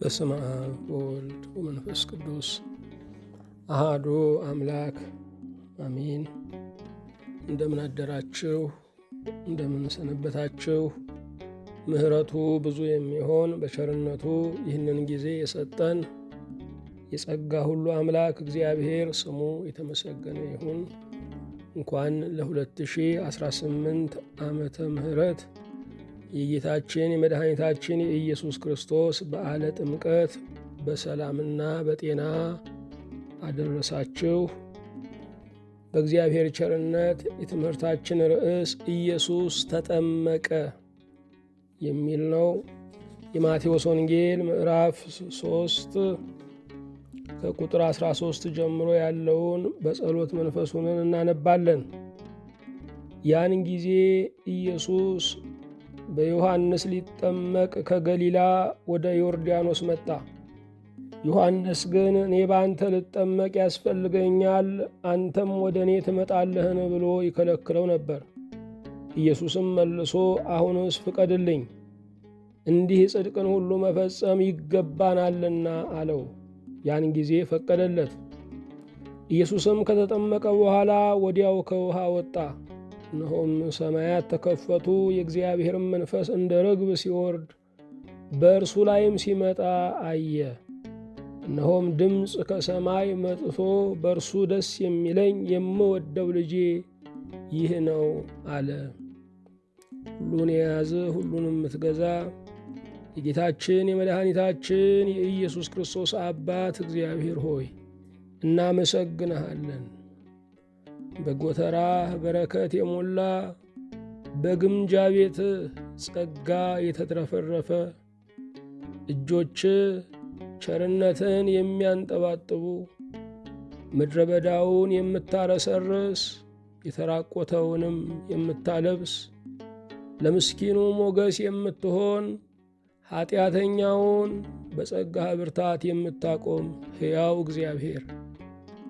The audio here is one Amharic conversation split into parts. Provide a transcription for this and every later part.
በስመ አብ ወወልድ ወመንፈስ ቅዱስ አሃዱ አምላክ አሜን። እንደምን አደራችሁ? እንደምን ሰነበታችሁ? ምሕረቱ ብዙ የሚሆን በቸርነቱ ይህንን ጊዜ የሰጠን የጸጋ ሁሉ አምላክ እግዚአብሔር ስሙ የተመሰገነ ይሁን። እንኳን ለ2018 ዓመተ ምሕረት የጌታችን የመድኃኒታችን የኢየሱስ ክርስቶስ በዓለ ጥምቀት በሰላምና በጤና አደረሳችሁ። በእግዚአብሔር ቸርነት የትምህርታችን ርዕስ ኢየሱስ ተጠመቀ የሚል ነው። የማቴዎስ ወንጌል ምዕራፍ 3 ከቁጥር 13 ጀምሮ ያለውን በጸሎት መንፈሱን እናነባለን። ያን ጊዜ ኢየሱስ በዮሐንስ ሊጠመቅ ከገሊላ ወደ ዮርዳኖስ መጣ። ዮሐንስ ግን እኔ በአንተ ልጠመቅ ያስፈልገኛል፣ አንተም ወደ እኔ ትመጣለህን ብሎ ይከለክለው ነበር። ኢየሱስም መልሶ አሁንስ ፍቀድልኝ፣ እንዲህ ጽድቅን ሁሉ መፈጸም ይገባናልና አለው። ያን ጊዜ ፈቀደለት። ኢየሱስም ከተጠመቀ በኋላ ወዲያው ከውሃ ወጣ። እነሆም ሰማያት ተከፈቱ፣ የእግዚአብሔርም መንፈስ እንደ ርግብ ሲወርድ በእርሱ ላይም ሲመጣ አየ። እነሆም ድምፅ ከሰማይ መጥቶ በእርሱ ደስ የሚለኝ የምወደው ልጄ ይህ ነው አለ። ሁሉን የያዘ ሁሉንም የምትገዛ የጌታችን የመድኃኒታችን የኢየሱስ ክርስቶስ አባት እግዚአብሔር ሆይ እናመሰግንሃለን። በጎተራህ በረከት የሞላ በግምጃ ቤት ጸጋ የተትረፈረፈ እጆች ቸርነትን የሚያንጠባጥቡ ምድረ በዳውን የምታረሰርስ የተራቆተውንም የምታለብስ ለምስኪኑ ሞገስ የምትሆን ኀጢአተኛውን በጸጋህ ብርታት የምታቆም ሕያው እግዚአብሔር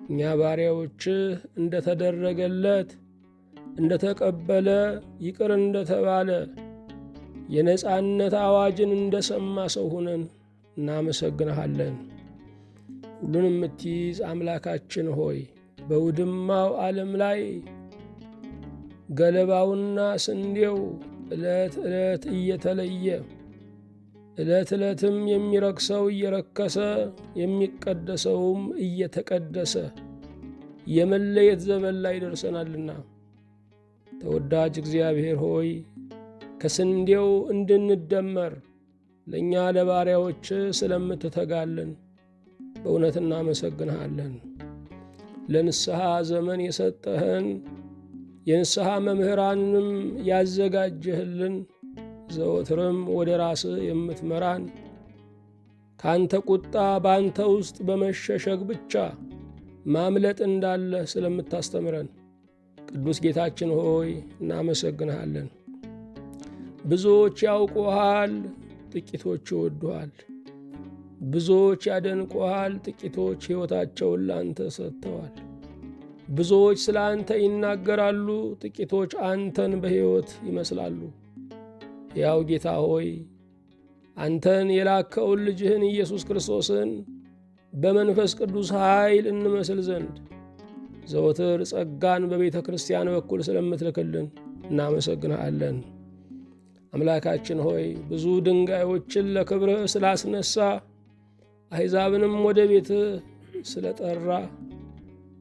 እኛ ባሪያዎችህ እንደ ተደረገለት እንደ ተቀበለ ይቅር እንደ ተባለ የነጻነት አዋጅን እንደ ሰማ ሰው ሁነን እናመሰግንሃለን። ሁሉን የምትይዝ አምላካችን ሆይ በውድማው ዓለም ላይ ገለባውና ስንዴው ዕለት ዕለት እየተለየ ዕለት ዕለትም የሚረክሰው እየረከሰ የሚቀደሰውም እየተቀደሰ የመለየት ዘመን ላይ ደርሰናልና ተወዳጅ እግዚአብሔር ሆይ ከስንዴው እንድንደመር ለእኛ ለባሪያዎች ስለምትተጋለን በእውነት እናመሰግንሃለን። ለንስሐ ዘመን የሰጠህን የንስሐ መምህራንንም ያዘጋጀህልን ዘወትርም ወደ ራስህ የምትመራን ካንተ ቁጣ በአንተ ውስጥ በመሸሸግ ብቻ ማምለጥ እንዳለ ስለምታስተምረን ቅዱስ ጌታችን ሆይ እናመሰግንሃለን። ብዙዎች ያውቁሃል፣ ጥቂቶች ይወዱሃል። ብዙዎች ያደንቁሃል፣ ጥቂቶች ሕይወታቸውን ለአንተ ሰጥተዋል። ብዙዎች ስለ አንተ ይናገራሉ፣ ጥቂቶች አንተን በሕይወት ይመስላሉ። ያው ጌታ ሆይ አንተን የላከውን ልጅህን ኢየሱስ ክርስቶስን በመንፈስ ቅዱስ ኃይል እንመስል ዘንድ ዘወትር ጸጋን በቤተ ክርስቲያን በኩል ስለምትልክልን እናመሰግንሃለን። አምላካችን ሆይ ብዙ ድንጋዮችን ለክብርህ ስላስነሳ፣ አሕዛብንም ወደ ቤትህ ስለጠራ፣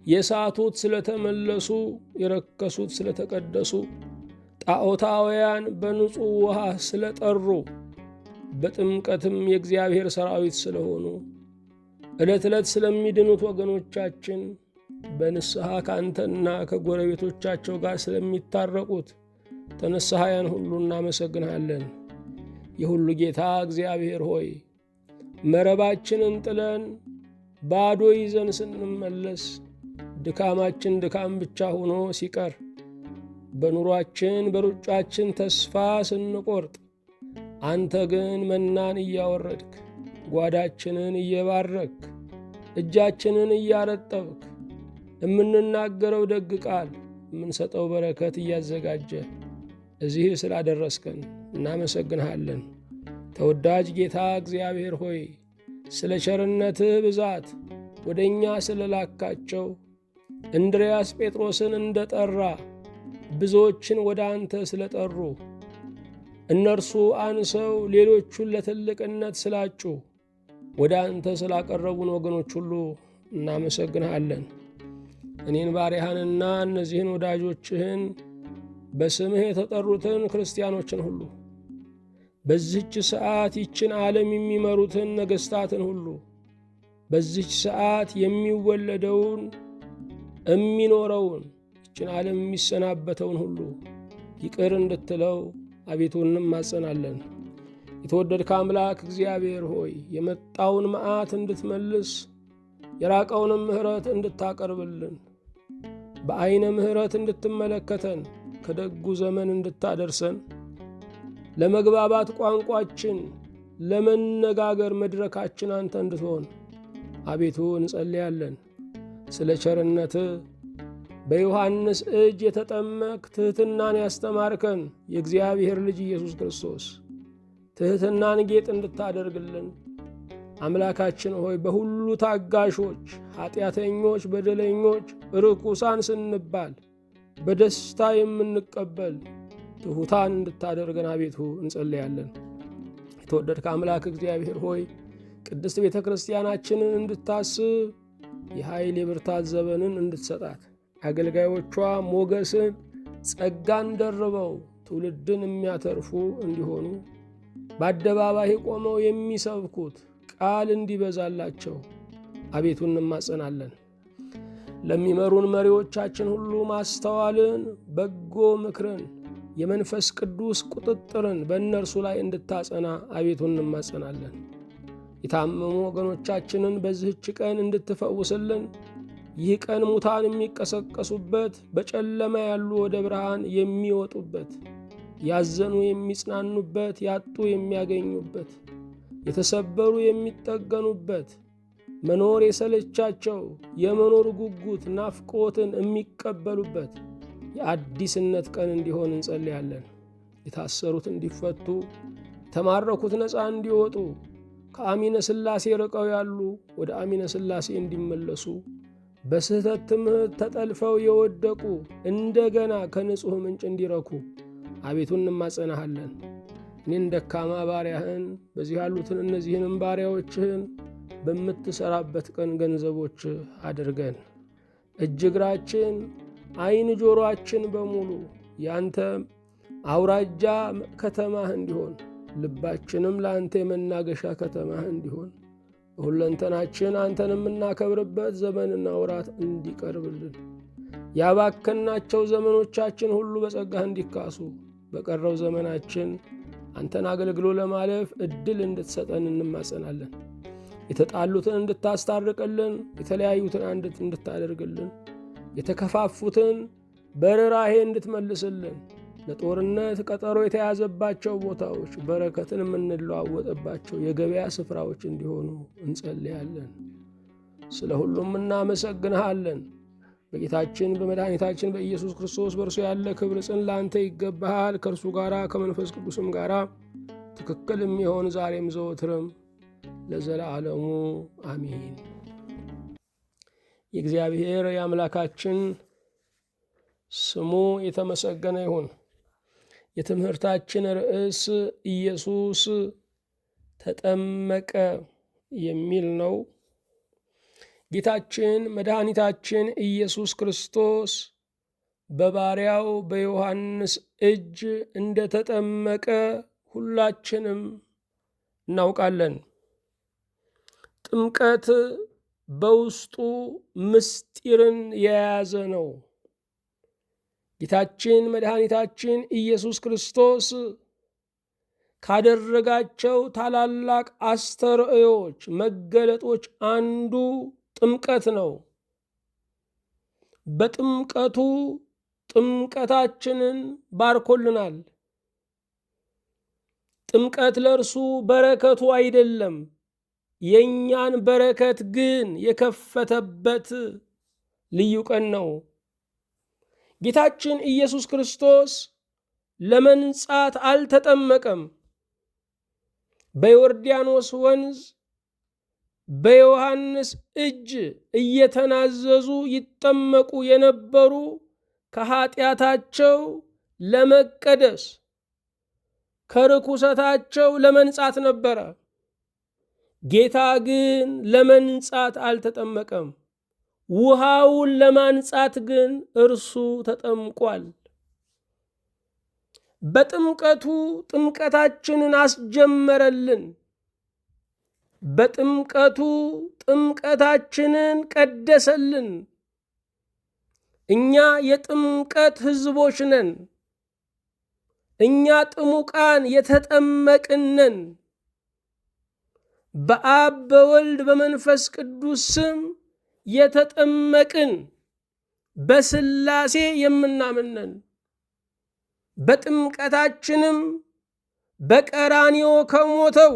የሳቱት ስለተመለሱ፣ የረከሱት ስለተቀደሱ፣ ጣዖታውያን በንጹሕ ውሃ ስለጠሩ፣ በጥምቀትም የእግዚአብሔር ሰራዊት ስለሆኑ፣ ዕለት ዕለት ስለሚድኑት ወገኖቻችን በንስሐ ከአንተና ከጎረቤቶቻቸው ጋር ስለሚታረቁት ተነሳሃያን ሁሉ እናመሰግንሃለን። የሁሉ ጌታ እግዚአብሔር ሆይ መረባችንን ጥለን ባዶ ይዘን ስንመለስ ድካማችን ድካም ብቻ ሆኖ ሲቀር በኑሯችን በሩጫችን ተስፋ ስንቆርጥ አንተ ግን መናን እያወረድክ ጓዳችንን እየባረክ እጃችንን እያረጠብክ የምንናገረው ደግ ቃል የምንሰጠው በረከት እያዘጋጀ እዚህ ስላደረስከን እናመሰግንሃለን። ተወዳጅ ጌታ እግዚአብሔር ሆይ ስለ ቸርነትህ ብዛት ወደ እኛ ስለላካቸው እንድርያስ ጴጥሮስን እንደጠራ ብዙዎችን ወደ አንተ ስለጠሩ እነርሱ አንሰው ሌሎቹን ለትልቅነት ስላጩ ወደ አንተ ስላቀረቡን ወገኖች ሁሉ እናመሰግንሃለን። እኔን ባሪያህንና እነዚህን ወዳጆችህን በስምህ የተጠሩትን ክርስቲያኖችን ሁሉ በዚህች ሰዓት ይችን ዓለም የሚመሩትን ነገሥታትን ሁሉ በዚህች ሰዓት የሚወለደውን የሚኖረውን ይችን ዓለም የሚሰናበተውን ሁሉ ይቅር እንድትለው አቤቱ እንማጸናለን። የተወደድከ አምላክ እግዚአብሔር ሆይ የመጣውን መዓት እንድትመልስ የራቀውንም ምሕረት እንድታቀርብልን በዐይነ ምሕረት እንድትመለከተን ከደጉ ዘመን እንድታደርሰን ለመግባባት ቋንቋችን ለመነጋገር መድረካችን አንተ እንድትሆን አቤቱ እንጸልያለን። ስለ ቸርነትህ በዮሐንስ እጅ የተጠመቅ ትሕትናን ያስተማርከን የእግዚአብሔር ልጅ ኢየሱስ ክርስቶስ ትሕትናን ጌጥ እንድታደርግልን አምላካችን ሆይ በሁሉ ታጋሾች፣ ኀጢአተኞች፣ በደለኞች፣ ርኩሳን ስንባል በደስታ የምንቀበል ትሑታን እንድታደርገን አቤቱ እንጸልያለን። የተወደድከ አምላክ እግዚአብሔር ሆይ ቅድስት ቤተ ክርስቲያናችንን እንድታስብ የኃይል የብርታት ዘመንን እንድትሰጣት አገልጋዮቿ ሞገስን ጸጋን ደርበው ትውልድን የሚያተርፉ እንዲሆኑ በአደባባይ ቆመው የሚሰብኩት ቃል እንዲበዛላቸው አቤቱ እንማጸናለን። ለሚመሩን መሪዎቻችን ሁሉ ማስተዋልን፣ በጎ ምክርን፣ የመንፈስ ቅዱስ ቁጥጥርን በእነርሱ ላይ እንድታጸና አቤቱ እንማጸናለን። የታመሙ ወገኖቻችንን በዚህች ቀን እንድትፈውስልን ይህ ቀን ሙታን የሚቀሰቀሱበት፣ በጨለማ ያሉ ወደ ብርሃን የሚወጡበት፣ ያዘኑ የሚጽናኑበት፣ ያጡ የሚያገኙበት፣ የተሰበሩ የሚጠገኑበት፣ መኖር የሰለቻቸው የመኖር ጉጉት ናፍቆትን የሚቀበሉበት የአዲስነት ቀን እንዲሆን እንጸልያለን። የታሰሩት እንዲፈቱ፣ የተማረኩት ነፃ እንዲወጡ፣ ከአሚነ ሥላሴ ርቀው ያሉ ወደ አሚነ ሥላሴ እንዲመለሱ፣ በስህተት ትምህርት ተጠልፈው የወደቁ እንደገና ከንጹሕ ምንጭ እንዲረኩ አቤቱ እንማጸናሃለን። እኔን ደካማ ባሪያህን በዚህ ያሉትን እነዚህንም ባሪያዎችህን በምትሠራበት ቀን ገንዘቦች አድርገን እጅ እግራችን፣ ዓይን ጆሮአችን በሙሉ ያንተ አውራጃ ከተማህ እንዲሆን ልባችንም ለአንተ የመናገሻ ከተማህ እንዲሆን ሁለንተናችን አንተን የምናከብርበት ዘመንና ወራት እንዲቀርብልን ያባከናቸው ዘመኖቻችን ሁሉ በጸጋህ እንዲካሱ በቀረው ዘመናችን አንተን አገልግሎ ለማለፍ ዕድል እንድትሰጠን እንማጸናለን። የተጣሉትን እንድታስታርቅልን፣ የተለያዩትን አንድ እንድታደርግልን፣ የተከፋፉትን በርኅራኄ እንድትመልስልን፣ ለጦርነት ቀጠሮ የተያዘባቸው ቦታዎች በረከትን የምንለዋወጥባቸው የገበያ ስፍራዎች እንዲሆኑ እንጸልያለን። ስለ ሁሉም እናመሰግንሃለን። በጌታችን በመድኃኒታችን በኢየሱስ ክርስቶስ በእርሱ ያለ ክብር ጽን ለአንተ ይገባሃል። ከእርሱ ጋር ከመንፈስ ቅዱስም ጋር ትክክል የሚሆን ዛሬም ዘወትርም ለዘላለሙ አሚን። የእግዚአብሔር የአምላካችን ስሙ የተመሰገነ ይሁን። የትምህርታችን ርዕስ ኢየሱስ ተጠመቀ የሚል ነው። ጌታችን መድኃኒታችን ኢየሱስ ክርስቶስ በባሪያው በዮሐንስ እጅ እንደተጠመቀ ሁላችንም እናውቃለን። ጥምቀት በውስጡ ምስጢርን የያዘ ነው። ጌታችን መድኃኒታችን ኢየሱስ ክርስቶስ ካደረጋቸው ታላላቅ አስተርእዮች መገለጦች አንዱ ጥምቀት ነው። በጥምቀቱ ጥምቀታችንን ባርኮልናል። ጥምቀት ለእርሱ በረከቱ አይደለም፣ የእኛን በረከት ግን የከፈተበት ልዩ ቀን ነው። ጌታችን ኢየሱስ ክርስቶስ ለመንጻት አልተጠመቀም። በዮርዳኖስ ወንዝ በዮሐንስ እጅ እየተናዘዙ ይጠመቁ የነበሩ ከኃጢአታቸው ለመቀደስ ከርኩሰታቸው ለመንጻት ነበረ። ጌታ ግን ለመንጻት አልተጠመቀም። ውሃውን ለማንጻት ግን እርሱ ተጠምቋል። በጥምቀቱ ጥምቀታችንን አስጀመረልን። በጥምቀቱ ጥምቀታችንን ቀደሰልን። እኛ የጥምቀት ሕዝቦች ነን። እኛ ጥሙቃን የተጠመቅነን። በአብ በወልድ በመንፈስ ቅዱስ ስም የተጠመቅን በሥላሴ የምናምነን። በጥምቀታችንም በቀራንዮ ከሞተው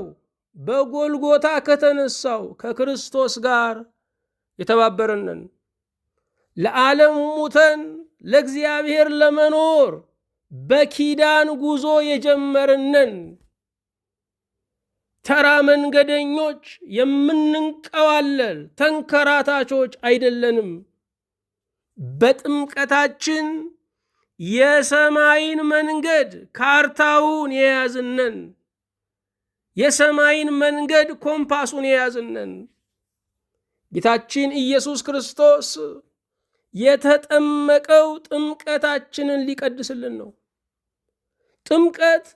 በጎልጎታ ከተነሳው ከክርስቶስ ጋር የተባበረንን። ለዓለም ሙተን ለእግዚአብሔር ለመኖር በኪዳን ጉዞ የጀመርነን። ተራ መንገደኞች የምንንቀዋለል ተንከራታቾች አይደለንም። በጥምቀታችን የሰማይን መንገድ ካርታውን የያዝነን። የሰማይን መንገድ ኮምፓሱን የያዝነን። ጌታችን ኢየሱስ ክርስቶስ የተጠመቀው ጥምቀታችንን ሊቀድስልን ነው። ጥምቀት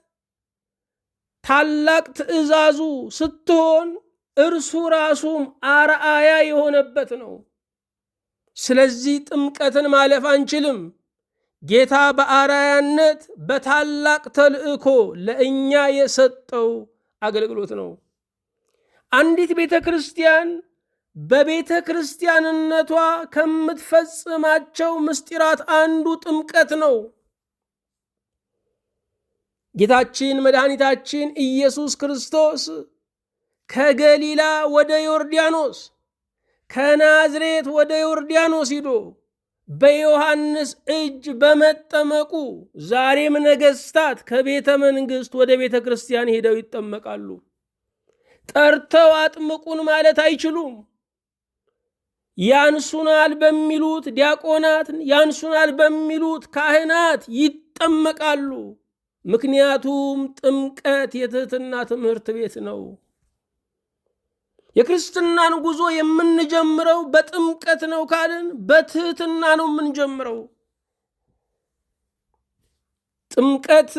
ታላቅ ትእዛዙ ስትሆን እርሱ ራሱም አርአያ የሆነበት ነው። ስለዚህ ጥምቀትን ማለፍ አንችልም። ጌታ በአርአያነት በታላቅ ተልእኮ ለእኛ የሰጠው አገልግሎት ነው። አንዲት ቤተ ክርስቲያን በቤተ ክርስቲያንነቷ ከምትፈጽማቸው ምስጢራት አንዱ ጥምቀት ነው። ጌታችን መድኃኒታችን ኢየሱስ ክርስቶስ ከገሊላ ወደ ዮርዳኖስ ከናዝሬት ወደ ዮርዳኖስ ሂዶ በዮሐንስ እጅ በመጠመቁ ዛሬም ነገሥታት ከቤተ መንግሥት ወደ ቤተ ክርስቲያን ሄደው ይጠመቃሉ። ጠርተው አጥምቁን ማለት አይችሉም። ያንሱናል በሚሉት ዲያቆናት፣ ያንሱናል በሚሉት ካህናት ይጠመቃሉ። ምክንያቱም ጥምቀት የትህትና ትምህርት ቤት ነው። የክርስትናን ጉዞ የምንጀምረው በጥምቀት ነው ካልን በትህትና ነው የምንጀምረው። ጥምቀት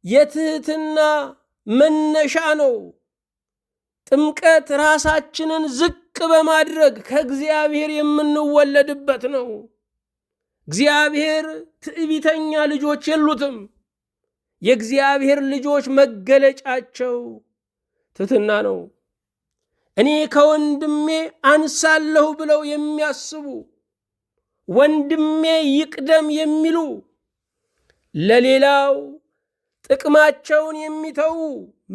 የትህትና መነሻ ነው። ጥምቀት ራሳችንን ዝቅ በማድረግ ከእግዚአብሔር የምንወለድበት ነው። እግዚአብሔር ትዕቢተኛ ልጆች የሉትም። የእግዚአብሔር ልጆች መገለጫቸው ትህትና ነው። እኔ ከወንድሜ አንሳለሁ ብለው የሚያስቡ፣ ወንድሜ ይቅደም የሚሉ፣ ለሌላው ጥቅማቸውን የሚተዉ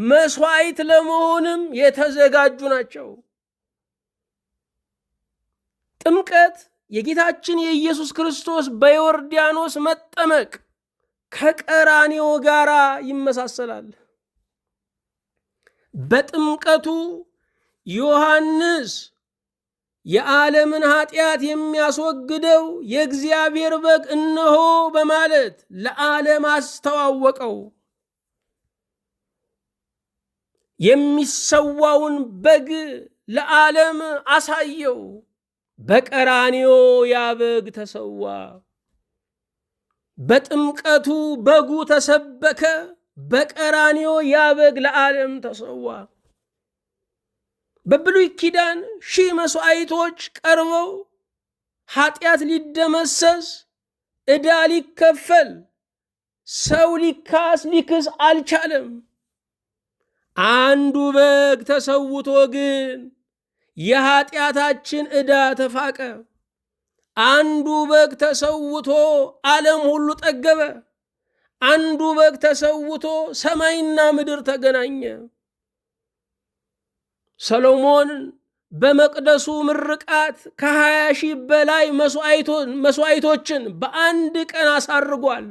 መስዋዕት ለመሆንም የተዘጋጁ ናቸው። ጥምቀት የጌታችን የኢየሱስ ክርስቶስ በዮርዳኖስ መጠመቅ ከቀራንዮ ጋር ይመሳሰላል። በጥምቀቱ ዮሐንስ የዓለምን ኃጢአት የሚያስወግደው የእግዚአብሔር በግ እነሆ በማለት ለዓለም አስተዋወቀው። የሚሰዋውን በግ ለዓለም አሳየው። በቀራንዮ ያ በግ ተሰዋ። በጥምቀቱ በጉ ተሰበከ። በቀራንዮ ያ በግ ለዓለም ተሰዋ። በብሉይ ኪዳን ሺህ መስዋዕቶች ቀርበው ኃጢአት ሊደመሰስ፣ ዕዳ ሊከፈል፣ ሰው ሊክስ አልቻለም። አንዱ በግ ተሰውቶ ግን የኃጢአታችን ዕዳ ተፋቀ። አንዱ በግ ተሰውቶ ዓለም ሁሉ ጠገበ። አንዱ በግ ተሰውቶ ሰማይና ምድር ተገናኘ። ሰሎሞን በመቅደሱ ምርቃት ከ20,000 በላይ መስዋዕቶችን በአንድ ቀን አሳርጓል።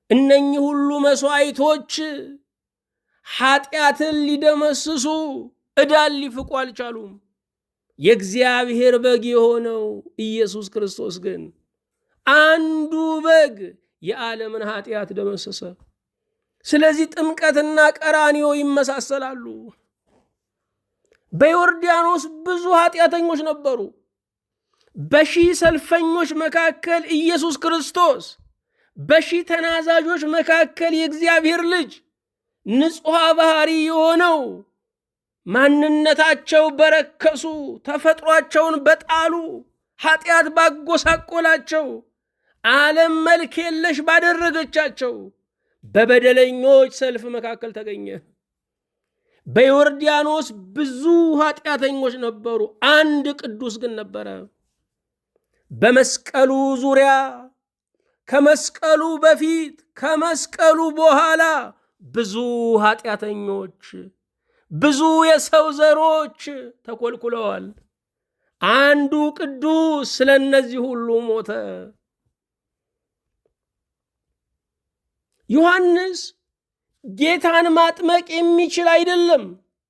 እነኚህ ሁሉ መስዋዕቶች ኃጢአትን ሊደመስሱ ዕዳን ሊፍቁ አልቻሉም። የእግዚአብሔር በግ የሆነው ኢየሱስ ክርስቶስ ግን አንዱ በግ የዓለምን ኃጢአት ደመሰሰ። ስለዚህ ጥምቀትና ቀራንዮ ይመሳሰላሉ። በዮርዳኖስ ብዙ ኃጢአተኞች ነበሩ። በሺህ ሰልፈኞች መካከል ኢየሱስ ክርስቶስ፣ በሺህ ተናዛዦች መካከል የእግዚአብሔር ልጅ ንጹሕ ባህሪ የሆነው ማንነታቸው በረከሱ፣ ተፈጥሯቸውን በጣሉ፣ ኃጢአት ባጎሳቆላቸው፣ ዓለም መልክ የለሽ ባደረገቻቸው በበደለኞች ሰልፍ መካከል ተገኘ። በዮርዳኖስ ብዙ ኃጢአተኞች ነበሩ፣ አንድ ቅዱስ ግን ነበረ። በመስቀሉ ዙሪያ ከመስቀሉ በፊት ከመስቀሉ በኋላ ብዙ ኃጢአተኞች፣ ብዙ የሰው ዘሮች ተኮልኩለዋል። አንዱ ቅዱስ ስለ እነዚህ ሁሉ ሞተ። ዮሐንስ ጌታን ማጥመቅ የሚችል አይደለም፣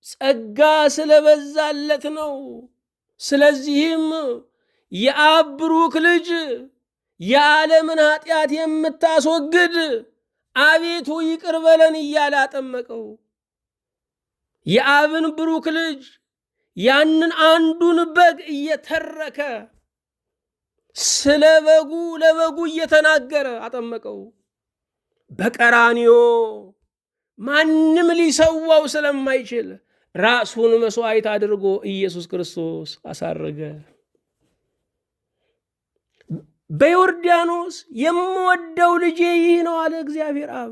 ጸጋ ስለበዛለት ነው። ስለዚህም የአብ ብሩክ ልጅ የዓለምን ኃጢአት የምታስወግድ አቤቱ ይቅር በለን እያለ አጠመቀው። የአብን ብሩክ ልጅ ያንን አንዱን በግ እየተረከ ስለ በጉ ለበጉ እየተናገረ አጠመቀው። በቀራንዮ ማንም ሊሰዋው ስለማይችል ራሱን መስዋዕት አድርጎ ኢየሱስ ክርስቶስ አሳረገ። በዮርዳኖስ የምወደው ልጄ ይህ ነው አለ እግዚአብሔር አብ።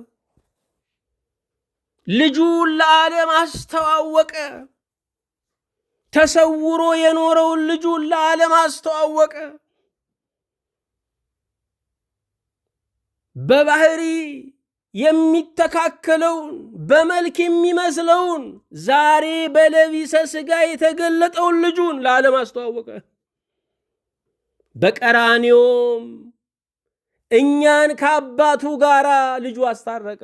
ልጁን ለዓለም አስተዋወቀ። ተሰውሮ የኖረውን ልጁን ለዓለም አስተዋወቀ። በባህሪ የሚተካከለውን በመልክ የሚመስለውን ዛሬ በለቢሰ ሥጋ የተገለጠውን ልጁን ለዓለም አስተዋወቀ። በቀራንዮም እኛን ከአባቱ ጋር ልጁ አስታረቀ።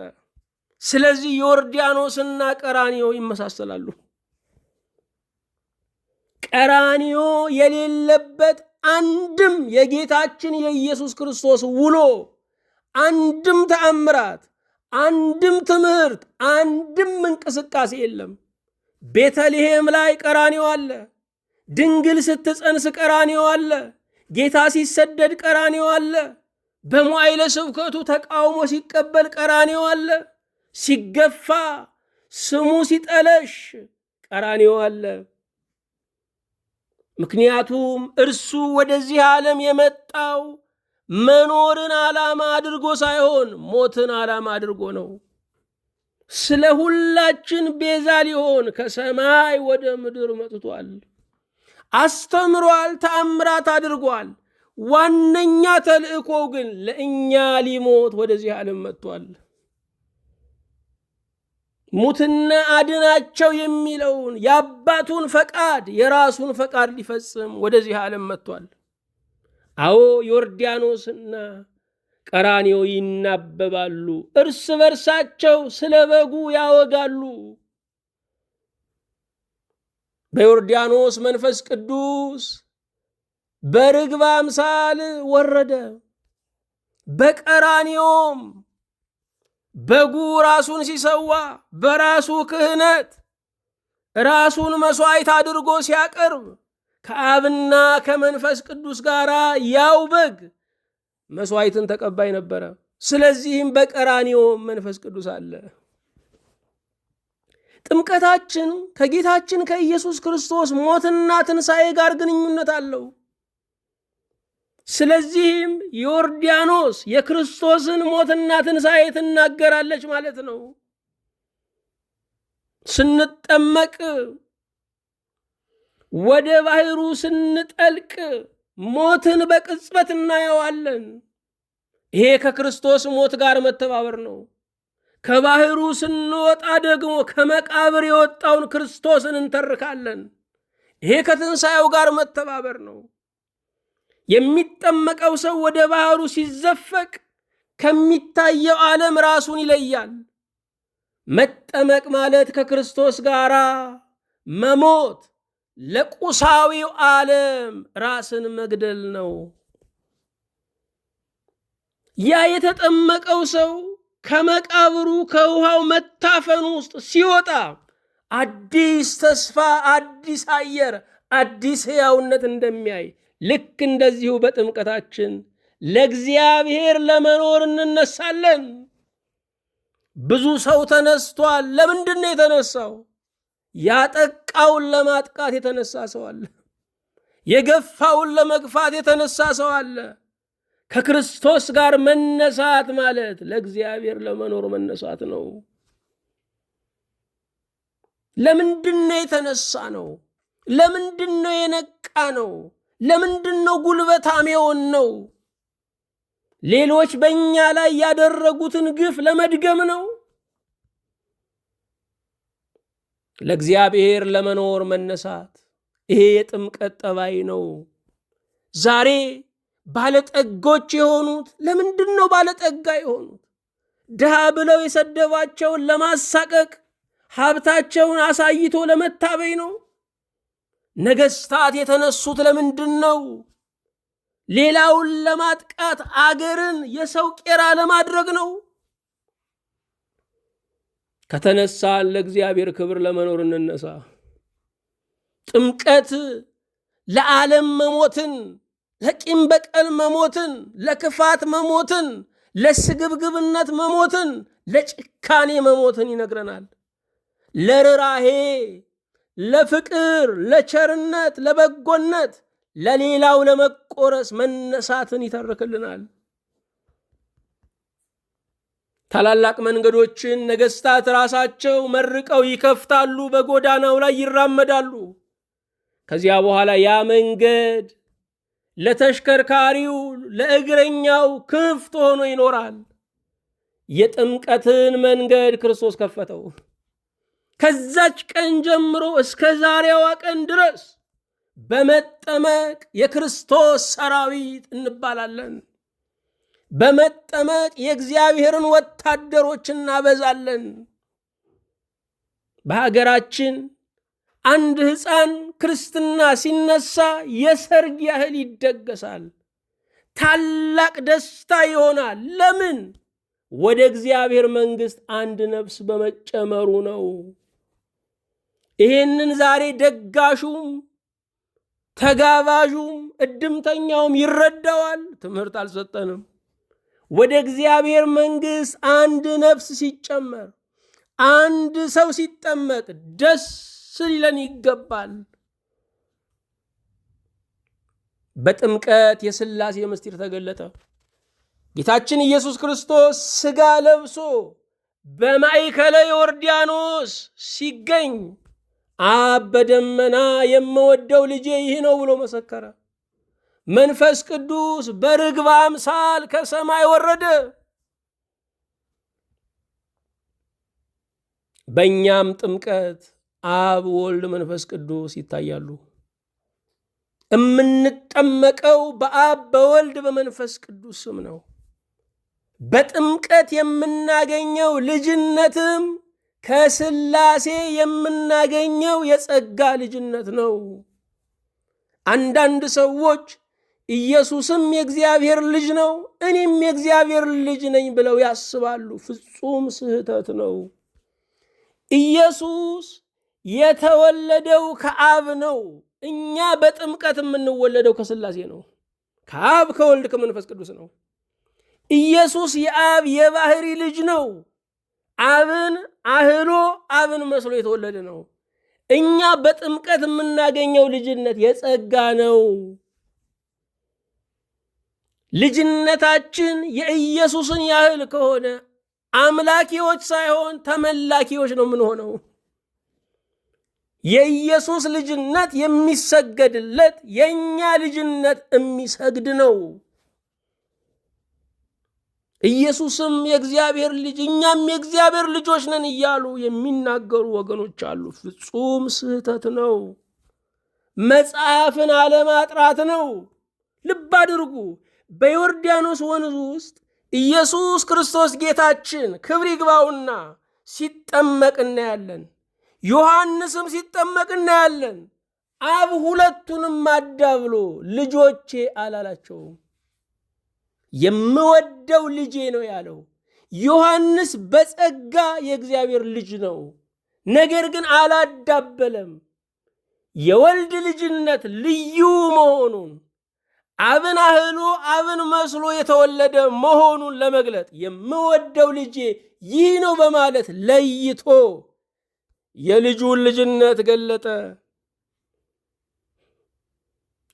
ስለዚህ ዮርዳኖስና ቀራንዮ ይመሳሰላሉ። ቀራንዮ የሌለበት አንድም የጌታችን የኢየሱስ ክርስቶስ ውሎ፣ አንድም ተአምራት፣ አንድም ትምህርት፣ አንድም እንቅስቃሴ የለም። ቤተልሔም ላይ ቀራንዮ አለ። ድንግል ስትጸንስ ቀራንዮ አለ። ጌታ ሲሰደድ ቀራንዮ አለ። በመዋዕለ ስብከቱ ተቃውሞ ሲቀበል ቀራንዮ አለ። ሲገፋ ስሙ ሲጠለሽ ቀራንዮ አለ። ምክንያቱም እርሱ ወደዚህ ዓለም የመጣው መኖርን ዓላማ አድርጎ ሳይሆን ሞትን ዓላማ አድርጎ ነው። ስለ ሁላችን ቤዛ ሊሆን ከሰማይ ወደ ምድር መጥቷል። አስተምሯል፣ ተአምራት አድርጓል። ዋነኛ ተልእኮ ግን ለእኛ ሊሞት ወደዚህ ዓለም መጥቷል። ሙትና አድናቸው የሚለውን የአባቱን ፈቃድ የራሱን ፈቃድ ሊፈጽም ወደዚህ ዓለም መጥቷል። አዎ ዮርዳኖስና ቀራንዮ ይናበባሉ፣ እርስ በርሳቸው ስለ በጉ ያወጋሉ። በዮርዳኖስ መንፈስ ቅዱስ በርግብ አምሳል ወረደ። በቀራንዮም በጉ ራሱን ሲሰዋ በራሱ ክህነት ራሱን መስዋዕት አድርጎ ሲያቀርብ ከአብና ከመንፈስ ቅዱስ ጋር ያው በግ መስዋዕትን ተቀባይ ነበረ። ስለዚህም በቀራንዮ መንፈስ ቅዱስ አለ። ጥምቀታችን ከጌታችን ከኢየሱስ ክርስቶስ ሞትና ትንሣኤ ጋር ግንኙነት አለው። ስለዚህም ዮርዳኖስ የክርስቶስን ሞትና ትንሣኤ ትናገራለች ማለት ነው። ስንጠመቅ ወደ ባህሩ ስንጠልቅ ሞትን በቅጽበት እናየዋለን። ይሄ ከክርስቶስ ሞት ጋር መተባበር ነው። ከባህሩ ስንወጣ ደግሞ ከመቃብር የወጣውን ክርስቶስን እንተርካለን። ይሄ ከትንሣኤው ጋር መተባበር ነው። የሚጠመቀው ሰው ወደ ባህሩ ሲዘፈቅ ከሚታየው ዓለም ራሱን ይለያል። መጠመቅ ማለት ከክርስቶስ ጋር መሞት ለቁሳዊው ዓለም ራስን መግደል ነው። ያ የተጠመቀው ሰው ከመቃብሩ ከውሃው መታፈን ውስጥ ሲወጣ አዲስ ተስፋ፣ አዲስ አየር፣ አዲስ ሕያውነት እንደሚያይ ልክ እንደዚሁ በጥምቀታችን ለእግዚአብሔር ለመኖር እንነሳለን። ብዙ ሰው ተነስቷል። ለምንድን ነው የተነሳው? ያጠቃውን ለማጥቃት የተነሳ ሰው አለ። የገፋውን ለመግፋት የተነሳ ሰው አለ። ከክርስቶስ ጋር መነሳት ማለት ለእግዚአብሔር ለመኖር መነሳት ነው። ለምንድን ነው የተነሳ ነው? ለምንድን ነው የነቃ ነው? ለምንድን ነው ጉልበታም የሆን ነው? ሌሎች በእኛ ላይ ያደረጉትን ግፍ ለመድገም ነው? ለእግዚአብሔር ለመኖር መነሳት፣ ይሄ የጥምቀት ጠባይ ነው። ዛሬ ባለጠጎች የሆኑት ለምንድን ነው ባለጠጋ የሆኑት? ድሃ ብለው የሰደባቸውን ለማሳቀቅ፣ ሀብታቸውን አሳይቶ ለመታበይ ነው። ነገስታት የተነሱት ለምንድን ነው? ሌላውን ለማጥቃት፣ አገርን የሰው ቄራ ለማድረግ ነው። ከተነሳን ለእግዚአብሔር ክብር ለመኖር እንነሳ። ጥምቀት ለዓለም መሞትን፣ ለቂም በቀል መሞትን፣ ለክፋት መሞትን፣ ለስግብግብነት መሞትን፣ ለጭካኔ መሞትን ይነግረናል። ለርኅራኄ፣ ለፍቅር፣ ለቸርነት፣ ለበጎነት፣ ለሌላው ለመቆረስ መነሳትን ይተርክልናል። ታላላቅ መንገዶችን ነገስታት ራሳቸው መርቀው ይከፍታሉ፣ በጎዳናው ላይ ይራመዳሉ። ከዚያ በኋላ ያ መንገድ ለተሽከርካሪው ለእግረኛው ክፍት ሆኖ ይኖራል። የጥምቀትን መንገድ ክርስቶስ ከፈተው። ከዛች ቀን ጀምሮ እስከ ዛሬዋ ቀን ድረስ በመጠመቅ የክርስቶስ ሰራዊት እንባላለን። በመጠመቅ የእግዚአብሔርን ወታደሮች እናበዛለን። በሀገራችን አንድ ሕፃን ክርስትና ሲነሳ የሰርግ ያህል ይደገሳል። ታላቅ ደስታ ይሆናል። ለምን? ወደ እግዚአብሔር መንግሥት አንድ ነፍስ በመጨመሩ ነው። ይህንን ዛሬ ደጋሹም ተጋባዡም እድምተኛውም ይረዳዋል። ትምህርት አልሰጠንም። ወደ እግዚአብሔር መንግሥት አንድ ነፍስ ሲጨመር፣ አንድ ሰው ሲጠመቅ ደስ ሊለን ይገባል። በጥምቀት የሥላሴ ምስጢር ተገለጠ። ጌታችን ኢየሱስ ክርስቶስ ሥጋ ለብሶ በማዕከለ ዮርዳኖስ ሲገኝ አብ በደመና የምወደው ልጄ ይህ ነው ብሎ መሰከረ። መንፈስ ቅዱስ በርግብ አምሳል ከሰማይ ወረደ። በእኛም ጥምቀት አብ፣ ወልድ፣ መንፈስ ቅዱስ ይታያሉ። እምንጠመቀው በአብ በወልድ በመንፈስ ቅዱስ ስም ነው። በጥምቀት የምናገኘው ልጅነትም ከሥላሴ የምናገኘው የጸጋ ልጅነት ነው። አንዳንድ ሰዎች ኢየሱስም የእግዚአብሔር ልጅ ነው፣ እኔም የእግዚአብሔር ልጅ ነኝ ብለው ያስባሉ። ፍጹም ስህተት ነው። ኢየሱስ የተወለደው ከአብ ነው። እኛ በጥምቀት የምንወለደው ከሥላሴ ነው። ከአብ ከወልድ ከመንፈስ ቅዱስ ነው። ኢየሱስ የአብ የባህሪ ልጅ ነው። አብን አህሎ አብን መስሎ የተወለደ ነው። እኛ በጥምቀት የምናገኘው ልጅነት የጸጋ ነው። ልጅነታችን የኢየሱስን ያህል ከሆነ አምላኪዎች ሳይሆን ተመላኪዎች ነው የምንሆነው። የኢየሱስ ልጅነት የሚሰገድለት፣ የእኛ ልጅነት የሚሰግድ ነው። ኢየሱስም የእግዚአብሔር ልጅ እኛም የእግዚአብሔር ልጆች ነን እያሉ የሚናገሩ ወገኖች አሉ። ፍጹም ስህተት ነው። መጽሐፍን አለማጥራት ነው። ልብ አድርጉ። በዮርዳኖስ ወንዝ ውስጥ ኢየሱስ ክርስቶስ ጌታችን ክብር ይግባውና ሲጠመቅ እናያለን። ዮሐንስም ሲጠመቅ እናያለን። አብ ሁለቱንም አዳብሎ ልጆቼ አላላቸውም። የምወደው ልጄ ነው ያለው። ዮሐንስ በጸጋ የእግዚአብሔር ልጅ ነው፣ ነገር ግን አላዳበለም። የወልድ ልጅነት ልዩ መሆኑን አብን አህሎ አብን መስሎ የተወለደ መሆኑን ለመግለጥ የምወደው ልጄ ይህ ነው በማለት ለይቶ የልጁን ልጅነት ገለጠ።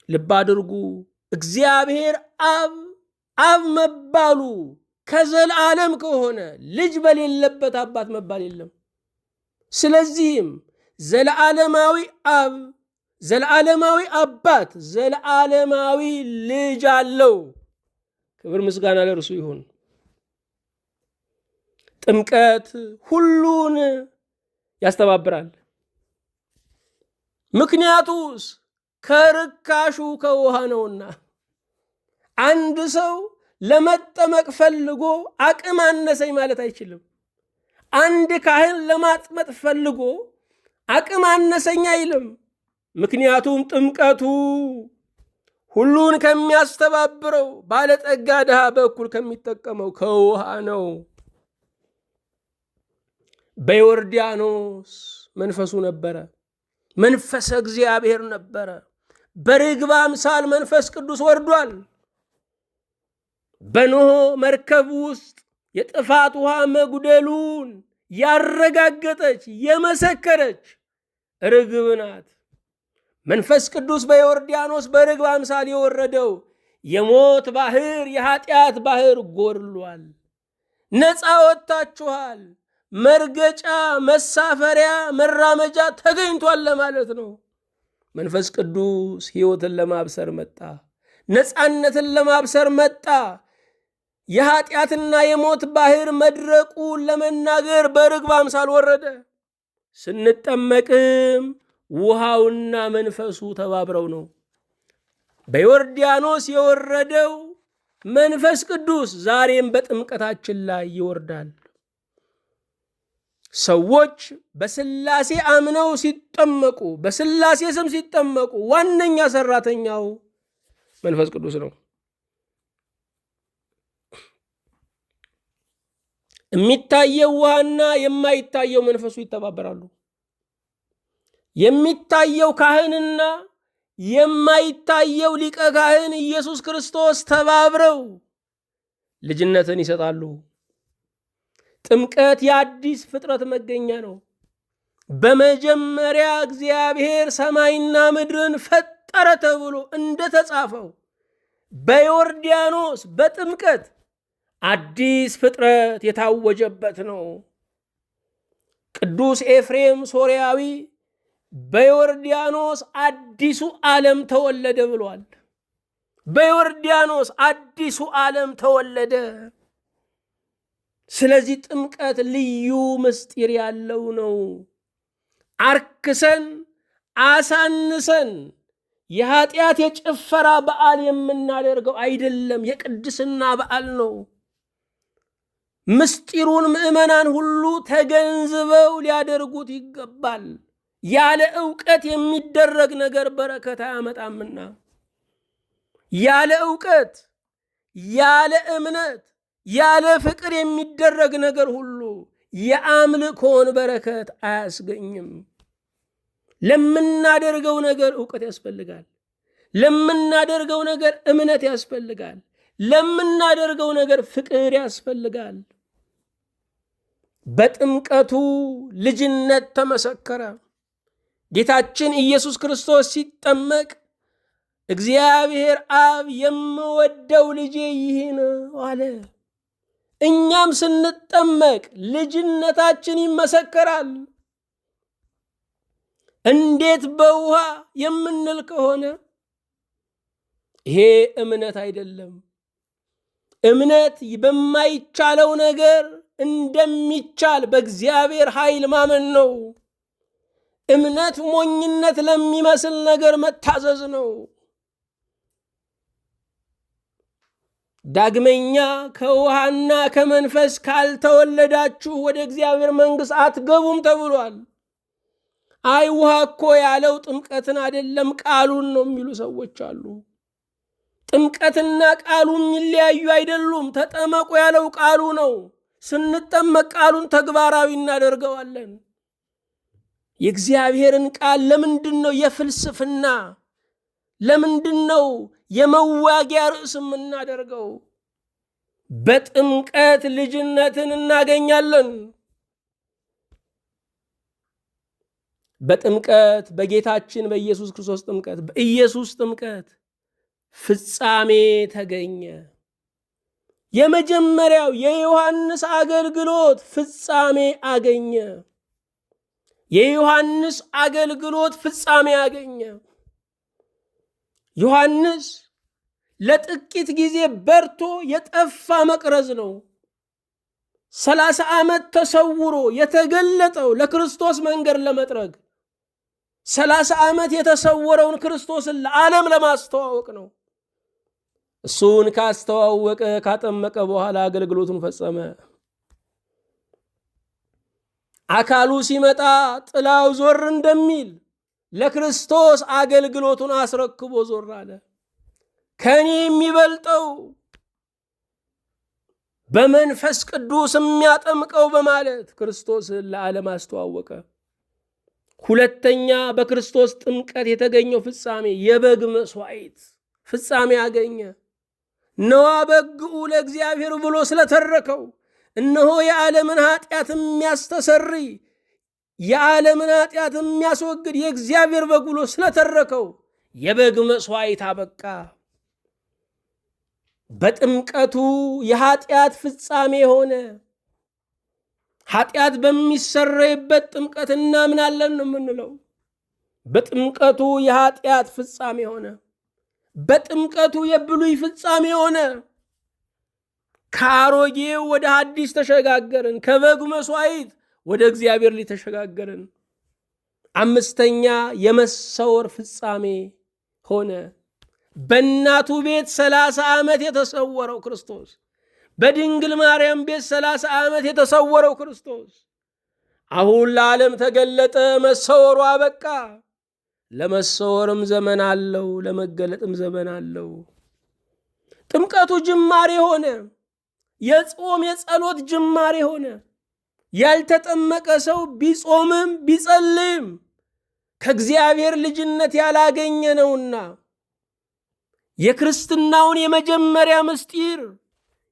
ልብ አድርጉ፣ እግዚአብሔር አብ መባሉ ከዘላለም ከሆነ ልጅ በሌለበት አባት መባል የለም። ስለዚህም ዘለዓለማዊ አብ፣ ዘለዓለማዊ አባት፣ ዘለዓለማዊ ልጅ አለው። ክብር ምስጋና ለእርሱ ይሁን። ጥምቀት ሁሉን ያስተባብራል። ምክንያቱስ ከርካሹ ከውሃ ነውና። አንድ ሰው ለመጠመቅ ፈልጎ አቅም አነሰኝ ማለት አይችልም። አንድ ካህን ለማጥመቅ ፈልጎ አቅም አነሰኝ አይልም። ምክንያቱም ጥምቀቱ ሁሉን ከሚያስተባብረው ባለጠጋ ድሃ በኩል ከሚጠቀመው ከውሃ ነው። በዮርዳኖስ መንፈሱ ነበረ፣ መንፈሰ እግዚአብሔር ነበረ። በርግብ አምሳል መንፈስ ቅዱስ ወርዷል። በኖኅ መርከብ ውስጥ የጥፋት ውሃ መጉደሉን ያረጋገጠች የመሰከረች ርግብ ናት። መንፈስ ቅዱስ በዮርዳኖስ በርግብ አምሳል የወረደው የሞት ባህር የኃጢአት ባህር ጎድሏል። ነፃ ወጥታችኋል፣ መርገጫ፣ መሳፈሪያ፣ መራመጃ ተገኝቷል ለማለት ነው። መንፈስ ቅዱስ ሕይወትን ለማብሰር መጣ፣ ነፃነትን ለማብሰር መጣ። የኃጢአትና የሞት ባህር መድረቁን ለመናገር በርግብ አምሳል ወረደ። ስንጠመቅም ውሃውና መንፈሱ ተባብረው ነው። በዮርዳኖስ የወረደው መንፈስ ቅዱስ ዛሬም በጥምቀታችን ላይ ይወርዳል። ሰዎች በስላሴ አምነው ሲጠመቁ፣ በስላሴ ስም ሲጠመቁ ዋነኛ ሰራተኛው መንፈስ ቅዱስ ነው። የሚታየው ውሃና የማይታየው መንፈሱ ይተባበራሉ። የሚታየው ካህንና የማይታየው ሊቀ ካህን ኢየሱስ ክርስቶስ ተባብረው ልጅነትን ይሰጣሉ። ጥምቀት የአዲስ ፍጥረት መገኛ ነው። በመጀመሪያ እግዚአብሔር ሰማይና ምድርን ፈጠረ ተብሎ እንደተጻፈው በዮርዳኖስ በጥምቀት አዲስ ፍጥረት የታወጀበት ነው። ቅዱስ ኤፍሬም ሶርያዊ በዮርዳኖስ አዲሱ ዓለም ተወለደ ብሏል። በዮርዳኖስ አዲሱ ዓለም ተወለደ። ስለዚህ ጥምቀት ልዩ ምስጢር ያለው ነው። አርክሰን አሳንሰን የኃጢአት የጭፈራ በዓል የምናደርገው አይደለም፣ የቅድስና በዓል ነው። ምስጢሩን ምዕመናን ሁሉ ተገንዝበው ሊያደርጉት ይገባል። ያለ ዕውቀት የሚደረግ ነገር በረከት አያመጣምና፣ ያለ ዕውቀት፣ ያለ እምነት፣ ያለ ፍቅር የሚደረግ ነገር ሁሉ የአምልኮን በረከት አያስገኝም። ለምናደርገው ነገር ዕውቀት ያስፈልጋል። ለምናደርገው ነገር እምነት ያስፈልጋል። ለምናደርገው ነገር ፍቅር ያስፈልጋል። በጥምቀቱ ልጅነት ተመሰከረ። ጌታችን ኢየሱስ ክርስቶስ ሲጠመቅ እግዚአብሔር አብ የምወደው ልጄ ይህ ነው አለ። እኛም ስንጠመቅ ልጅነታችን ይመሰከራል። እንዴት በውሃ የምንል ከሆነ ይሄ እምነት አይደለም። እምነት በማይቻለው ነገር እንደሚቻል በእግዚአብሔር ኃይል ማመን ነው። እምነት ሞኝነት ለሚመስል ነገር መታዘዝ ነው። ዳግመኛ ከውሃና ከመንፈስ ካልተወለዳችሁ ወደ እግዚአብሔር መንግሥት አትገቡም ተብሏል። አይ ውሃ እኮ ያለው ጥምቀትን አይደለም ቃሉን ነው የሚሉ ሰዎች አሉ። ጥምቀትና ቃሉ የሚለያዩ አይደሉም። ተጠመቁ ያለው ቃሉ ነው። ስንጠመቅ ቃሉን ተግባራዊ እናደርገዋለን። የእግዚአብሔርን ቃል ለምንድን ነው የፍልስፍና ለምንድን ነው የመዋጊያ ርዕስ የምናደርገው? በጥምቀት ልጅነትን እናገኛለን። በጥምቀት በጌታችን በኢየሱስ ክርስቶስ ጥምቀት በኢየሱስ ጥምቀት ፍጻሜ ተገኘ። የመጀመሪያው የዮሐንስ አገልግሎት ፍጻሜ አገኘ። የዮሐንስ አገልግሎት ፍጻሜ አገኘ። ዮሐንስ ለጥቂት ጊዜ በርቶ የጠፋ መቅረዝ ነው። 30 ዓመት ተሰውሮ የተገለጠው ለክርስቶስ መንገድ ለመጥረግ 30 ዓመት የተሰወረውን ክርስቶስን ለዓለም ለማስተዋወቅ ነው። እሱን ካስተዋወቀ ካጠመቀ በኋላ አገልግሎቱን ፈጸመ። አካሉ ሲመጣ ጥላው ዞር እንደሚል ለክርስቶስ አገልግሎቱን አስረክቦ ዞር አለ። ከኔ የሚበልጠው በመንፈስ ቅዱስ የሚያጠምቀው በማለት ክርስቶስን ለዓለም አስተዋወቀ። ሁለተኛ በክርስቶስ ጥምቀት የተገኘው ፍጻሜ የበግ መስዋዕት ፍጻሜ አገኘ። ነዋ በግዑ ለእግዚአብሔር ብሎ ስለተረከው እነሆ የዓለምን ኃጢአት የሚያስተሰርይ የዓለምን ኃጢአት የሚያስወግድ የእግዚአብሔር በግ ብሎ ስለተረከው የበግ መስዋዕት አበቃ። በጥምቀቱ የኃጢአት ፍጻሜ ሆነ። ኃጢአት በሚሰረይበት ጥምቀት እናምናለን ነው የምንለው። በጥምቀቱ የኃጢአት ፍጻሜ ሆነ። በጥምቀቱ የብሉይ ፍጻሜ ሆነ። ከአሮጌው ወደ አዲስ ተሸጋገርን። ከበግ መስዋዕት ወደ እግዚአብሔር ልጅ ተሸጋገርን። አምስተኛ የመሰወር ፍጻሜ ሆነ። በእናቱ ቤት 30 ዓመት የተሰወረው ክርስቶስ፣ በድንግል ማርያም ቤት 30 ዓመት የተሰወረው ክርስቶስ አሁን ለዓለም ተገለጠ። መሰወሩ አበቃ። ለመሰወርም ዘመን አለው፣ ለመገለጥም ዘመን አለው። ጥምቀቱ ጅማሬ ሆነ። የጾም የጸሎት ጅማሬ ሆነ። ያልተጠመቀ ሰው ቢጾምም ቢጸልይም ከእግዚአብሔር ልጅነት ያላገኘ ነውና የክርስትናውን የመጀመሪያ ምስጢር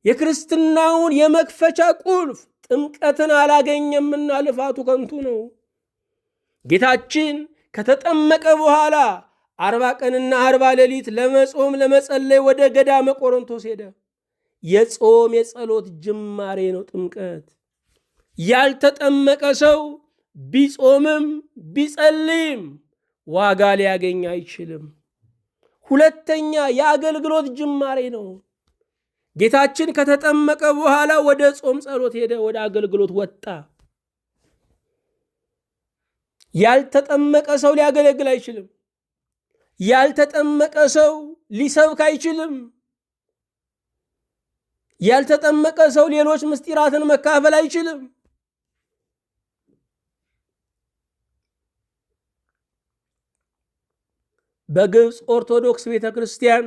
የክርስትናውን የመክፈቻ ቁልፍ ጥምቀትን አላገኘምና ልፋቱ ከንቱ ነው። ጌታችን ከተጠመቀ በኋላ 40 ቀንና 40 ሌሊት ለመጾም ለመጸለይ ወደ ገዳመ ቆሮንቶስ ሄደ። የጾም የጸሎት ጅማሬ ነው ጥምቀት። ያልተጠመቀ ሰው ቢጾምም ቢጸልይም ዋጋ ሊያገኝ አይችልም። ሁለተኛ የአገልግሎት ጅማሬ ነው። ጌታችን ከተጠመቀ በኋላ ወደ ጾም ጸሎት ሄደ፣ ወደ አገልግሎት ወጣ። ያልተጠመቀ ሰው ሊያገለግል አይችልም። ያልተጠመቀ ሰው ሊሰብክ አይችልም። ያልተጠመቀ ሰው ሌሎች ምስጢራትን መካፈል አይችልም። በግብፅ ኦርቶዶክስ ቤተ ክርስቲያን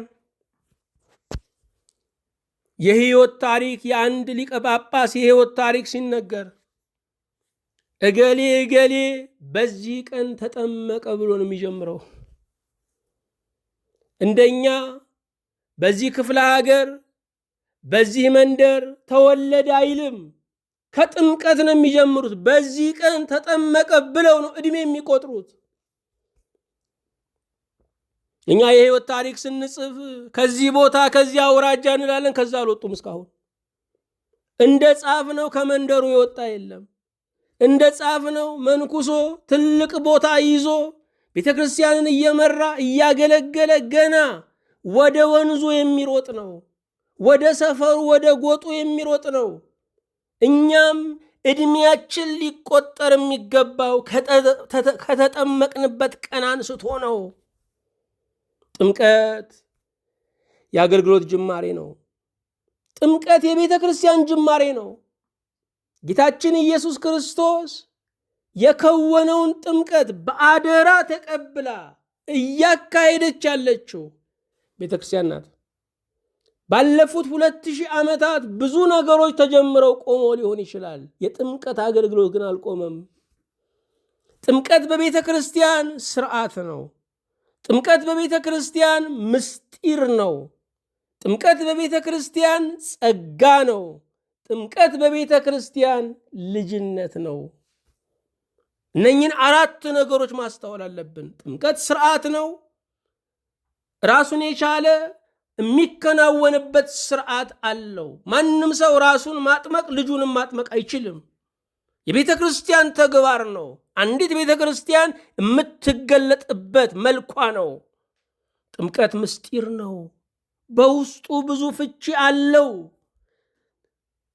የሕይወት ታሪክ የአንድ ሊቀ ጳጳስ የሕይወት ታሪክ ሲነገር እገሌ እገሌ በዚህ ቀን ተጠመቀ ብሎ ነው የሚጀምረው። እንደኛ በዚህ ክፍለ ሀገር በዚህ መንደር ተወለደ አይልም። ከጥምቀት ነው የሚጀምሩት። በዚህ ቀን ተጠመቀ ብለው ነው ዕድሜ የሚቆጥሩት። እኛ የሕይወት ታሪክ ስንጽፍ ከዚህ ቦታ ከዚህ አውራጃ እንላለን። ከዛ አልወጡም እስካሁን። እንደ ጻፍ ነው ከመንደሩ የወጣ የለም። እንደ ጻፍ ነው መንኩሶ ትልቅ ቦታ ይዞ ቤተክርስቲያንን እየመራ እያገለገለ ገና ወደ ወንዙ የሚሮጥ ነው። ወደ ሰፈሩ ወደ ጎጡ የሚሮጥ ነው። እኛም ዕድሜያችን ሊቆጠር የሚገባው ከተጠመቅንበት ቀን አንስቶ ነው። ጥምቀት የአገልግሎት ጅማሬ ነው። ጥምቀት የቤተ ክርስቲያን ጅማሬ ነው። ጌታችን ኢየሱስ ክርስቶስ የከወነውን ጥምቀት በአደራ ተቀብላ እያካሄደች ያለችው ቤተክርስቲያን ናት። ባለፉት 2000 ዓመታት ብዙ ነገሮች ተጀምረው ቆሞ ሊሆን ይችላል። የጥምቀት አገልግሎት ግን አልቆመም። ጥምቀት በቤተ ክርስቲያን ስርዓት ነው። ጥምቀት በቤተ ክርስቲያን ምስጢር ነው። ጥምቀት በቤተ ክርስቲያን ጸጋ ነው። ጥምቀት በቤተ ክርስቲያን ልጅነት ነው። እነኝን 4 ነገሮች ማስተዋል አለብን። ጥምቀት ስርዓት ነው። ራሱን የቻለ የሚከናወንበት ስርዓት አለው። ማንም ሰው ራሱን ማጥመቅ ልጁንም ማጥመቅ አይችልም። የቤተ ክርስቲያን ተግባር ነው። አንዲት ቤተ ክርስቲያን የምትገለጥበት መልኳ ነው። ጥምቀት ምስጢር ነው። በውስጡ ብዙ ፍቺ አለው።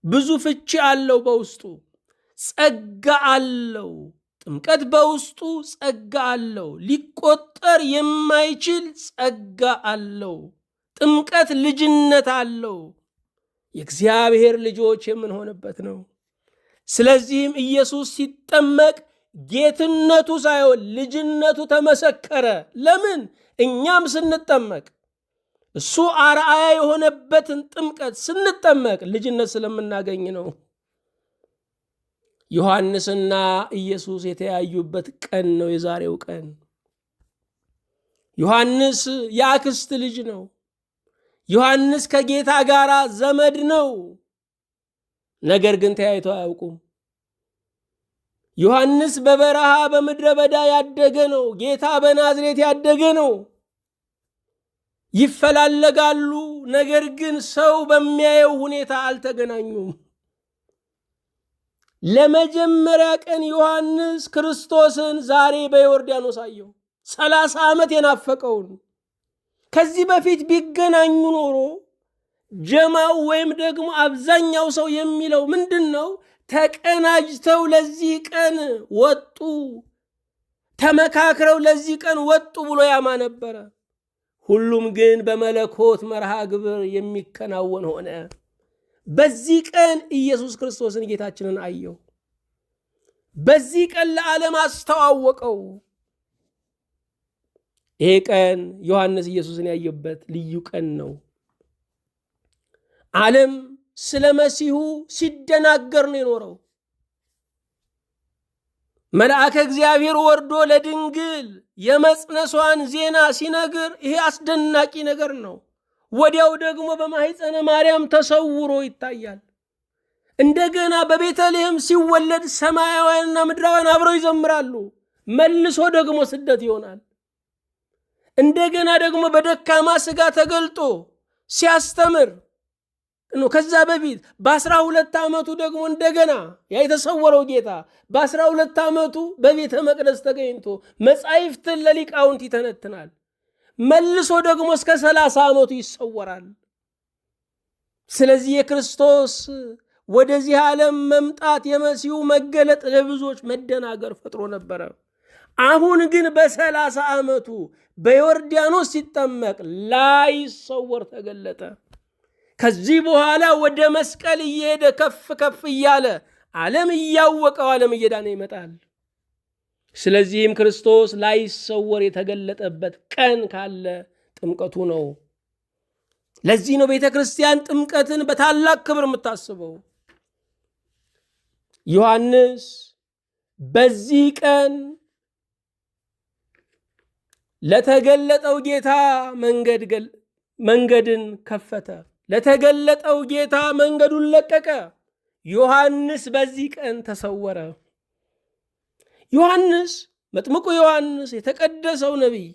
ብዙ ፍቺ አለው። በውስጡ ጸጋ አለው። ጥምቀት በውስጡ ጸጋ አለው። ሊቆጠር የማይችል ጸጋ አለው። ጥምቀት ልጅነት አለው። የእግዚአብሔር ልጆች የምንሆንበት ነው። ስለዚህም ኢየሱስ ሲጠመቅ ጌትነቱ ሳይሆን ልጅነቱ ተመሰከረ። ለምን? እኛም ስንጠመቅ እሱ አርአያ የሆነበትን ጥምቀት ስንጠመቅ ልጅነት ስለምናገኝ ነው። ዮሐንስና ኢየሱስ የተያዩበት ቀን ነው የዛሬው ቀን። ዮሐንስ የአክስት ልጅ ነው። ዮሐንስ ከጌታ ጋር ዘመድ ነው። ነገር ግን ተያይተው አያውቁም። ዮሐንስ በበረሃ በምድረ በዳ ያደገ ነው። ጌታ በናዝሬት ያደገ ነው። ይፈላለጋሉ። ነገር ግን ሰው በሚያየው ሁኔታ አልተገናኙም። ለመጀመሪያ ቀን ዮሐንስ ክርስቶስን ዛሬ በዮርዳኖስ አየው። 30 ዓመት የናፈቀውን። ከዚህ በፊት ቢገናኙ ኖሮ ጀማው ወይም ደግሞ አብዛኛው ሰው የሚለው ምንድን ነው? ተቀናጅተው ለዚህ ቀን ወጡ፣ ተመካክረው ለዚህ ቀን ወጡ ብሎ ያማ ነበረ። ሁሉም ግን በመለኮት መርሃ ግብር የሚከናወን ሆነ። በዚህ ቀን ኢየሱስ ክርስቶስን ጌታችንን አየው። በዚህ ቀን ለዓለም አስተዋወቀው። ይሄ ቀን ዮሐንስ ኢየሱስን ያየበት ልዩ ቀን ነው። ዓለም ስለ መሲሁ ሲደናገር ነው የኖረው። መልአከ እግዚአብሔር ወርዶ ለድንግል የመጽነሷን ዜና ሲነግር ይሄ አስደናቂ ነገር ነው። ወዲያው ደግሞ በማኅፀነ ማርያም ተሰውሮ ይታያል። እንደገና በቤተልሔም ሲወለድ ሰማያውያንና ምድራውያን አብረው ይዘምራሉ። መልሶ ደግሞ ስደት ይሆናል። እንደገና ደግሞ በደካማ ሥጋ ተገልጦ ሲያስተምር ከዛ በፊት በ12 ዓመቱ ደግሞ እንደገና ያ የተሰወረው ጌታ በ12 ዓመቱ በቤተ መቅደስ ተገኝቶ መጻሕፍትን ለሊቃውንት ይተነትናል። መልሶ ደግሞ እስከ 30 ዓመቱ ይሰወራል። ስለዚህ የክርስቶስ ወደዚህ ዓለም መምጣት የመሲሁ መገለጥ ለብዙዎች መደናገር ፈጥሮ ነበረ። አሁን ግን በ30 ዓመቱ በዮርዳኖስ ሲጠመቅ ላይሰወር ተገለጠ። ከዚህ በኋላ ወደ መስቀል እየሄደ ከፍ ከፍ እያለ ዓለም እያወቀው ዓለም እየዳነ ይመጣል። ስለዚህም ክርስቶስ ላይሰወር የተገለጠበት ቀን ካለ ጥምቀቱ ነው። ለዚህ ነው ቤተ ክርስቲያን ጥምቀትን በታላቅ ክብር የምታስበው። ዮሐንስ በዚህ ቀን ለተገለጠው ጌታ መንገድን ከፈተ። ለተገለጠው ጌታ መንገዱን ለቀቀ። ዮሐንስ በዚህ ቀን ተሰወረ። ዮሐንስ መጥምቁ ዮሐንስ የተቀደሰው ነቢይ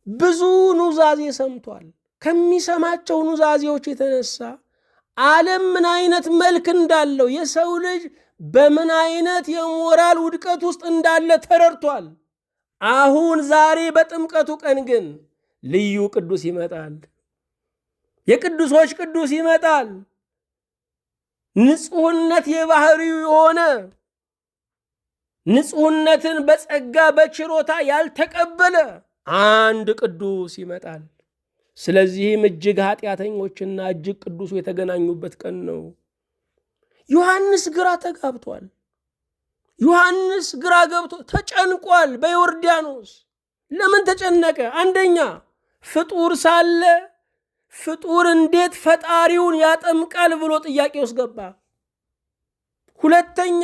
ብዙ ኑዛዜ ሰምቷል። ከሚሰማቸው ኑዛዜዎች የተነሳ ዓለም ምን አይነት መልክ እንዳለው፣ የሰው ልጅ በምን አይነት የሞራል ውድቀት ውስጥ እንዳለ ተረድቷል። አሁን ዛሬ በጥምቀቱ ቀን ግን ልዩ ቅዱስ ይመጣል። የቅዱሶች ቅዱስ ይመጣል። ንጹህነት የባህሪው የሆነ ንጹህነትን በጸጋ በችሮታ ያልተቀበለ አንድ ቅዱስ ይመጣል። ስለዚህም እጅግ ኃጢአተኞችና እጅግ ቅዱሱ የተገናኙበት ቀን ነው። ዮሐንስ ግራ ተጋብቷል። ዮሐንስ ግራ ገብቶ ተጨንቋል በዮርዳኖስ። ለምን ተጨነቀ? አንደኛ ፍጡር ሳለ ፍጡር እንዴት ፈጣሪውን ያጠምቃል ብሎ ጥያቄ ውስጥ ገባ። ሁለተኛ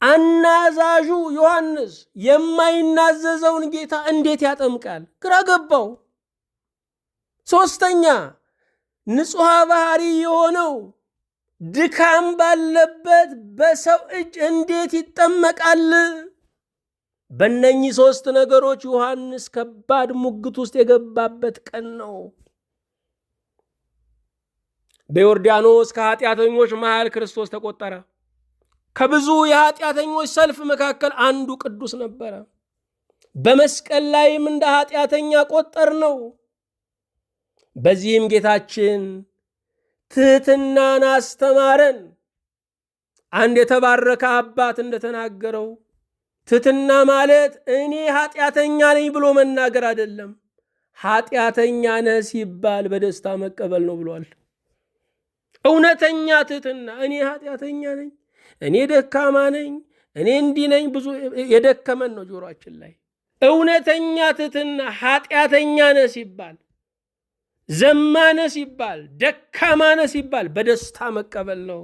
አናዛዡ ዮሐንስ የማይናዘዘውን ጌታ እንዴት ያጠምቃል? ግራ ገባው። ሶስተኛ ንጹሐ ባህሪ የሆነው ድካም ባለበት በሰው እጅ እንዴት ይጠመቃል? በእነኚህ ሶስት ነገሮች ዮሐንስ ከባድ ሙግት ውስጥ የገባበት ቀን ነው። በዮርዳኖስ ከኃጢአተኞች መሃል ክርስቶስ ተቆጠረ። ከብዙ የኃጢአተኞች ሰልፍ መካከል አንዱ ቅዱስ ነበረ። በመስቀል ላይም እንደ ኃጢአተኛ ቆጠር ነው። በዚህም ጌታችን ትሕትናን አስተማረን። አንድ የተባረከ አባት እንደተናገረው ትሕትና ማለት እኔ ኃጢአተኛ ነኝ ብሎ መናገር አይደለም፣ ኃጢአተኛ ነህ ሲባል በደስታ መቀበል ነው ብሏል። እውነተኛ ትሕትና እኔ ኃጢአተኛ ነኝ፣ እኔ ደካማ ነኝ፣ እኔ እንዲህ ነኝ። ብዙ የደከመን ነው ጆሮአችን ላይ። እውነተኛ ትሕትና ኃጢአተኛ ነህ ሲባል፣ ዘማነ ሲባል፣ ደካማነ ሲባል በደስታ መቀበል ነው።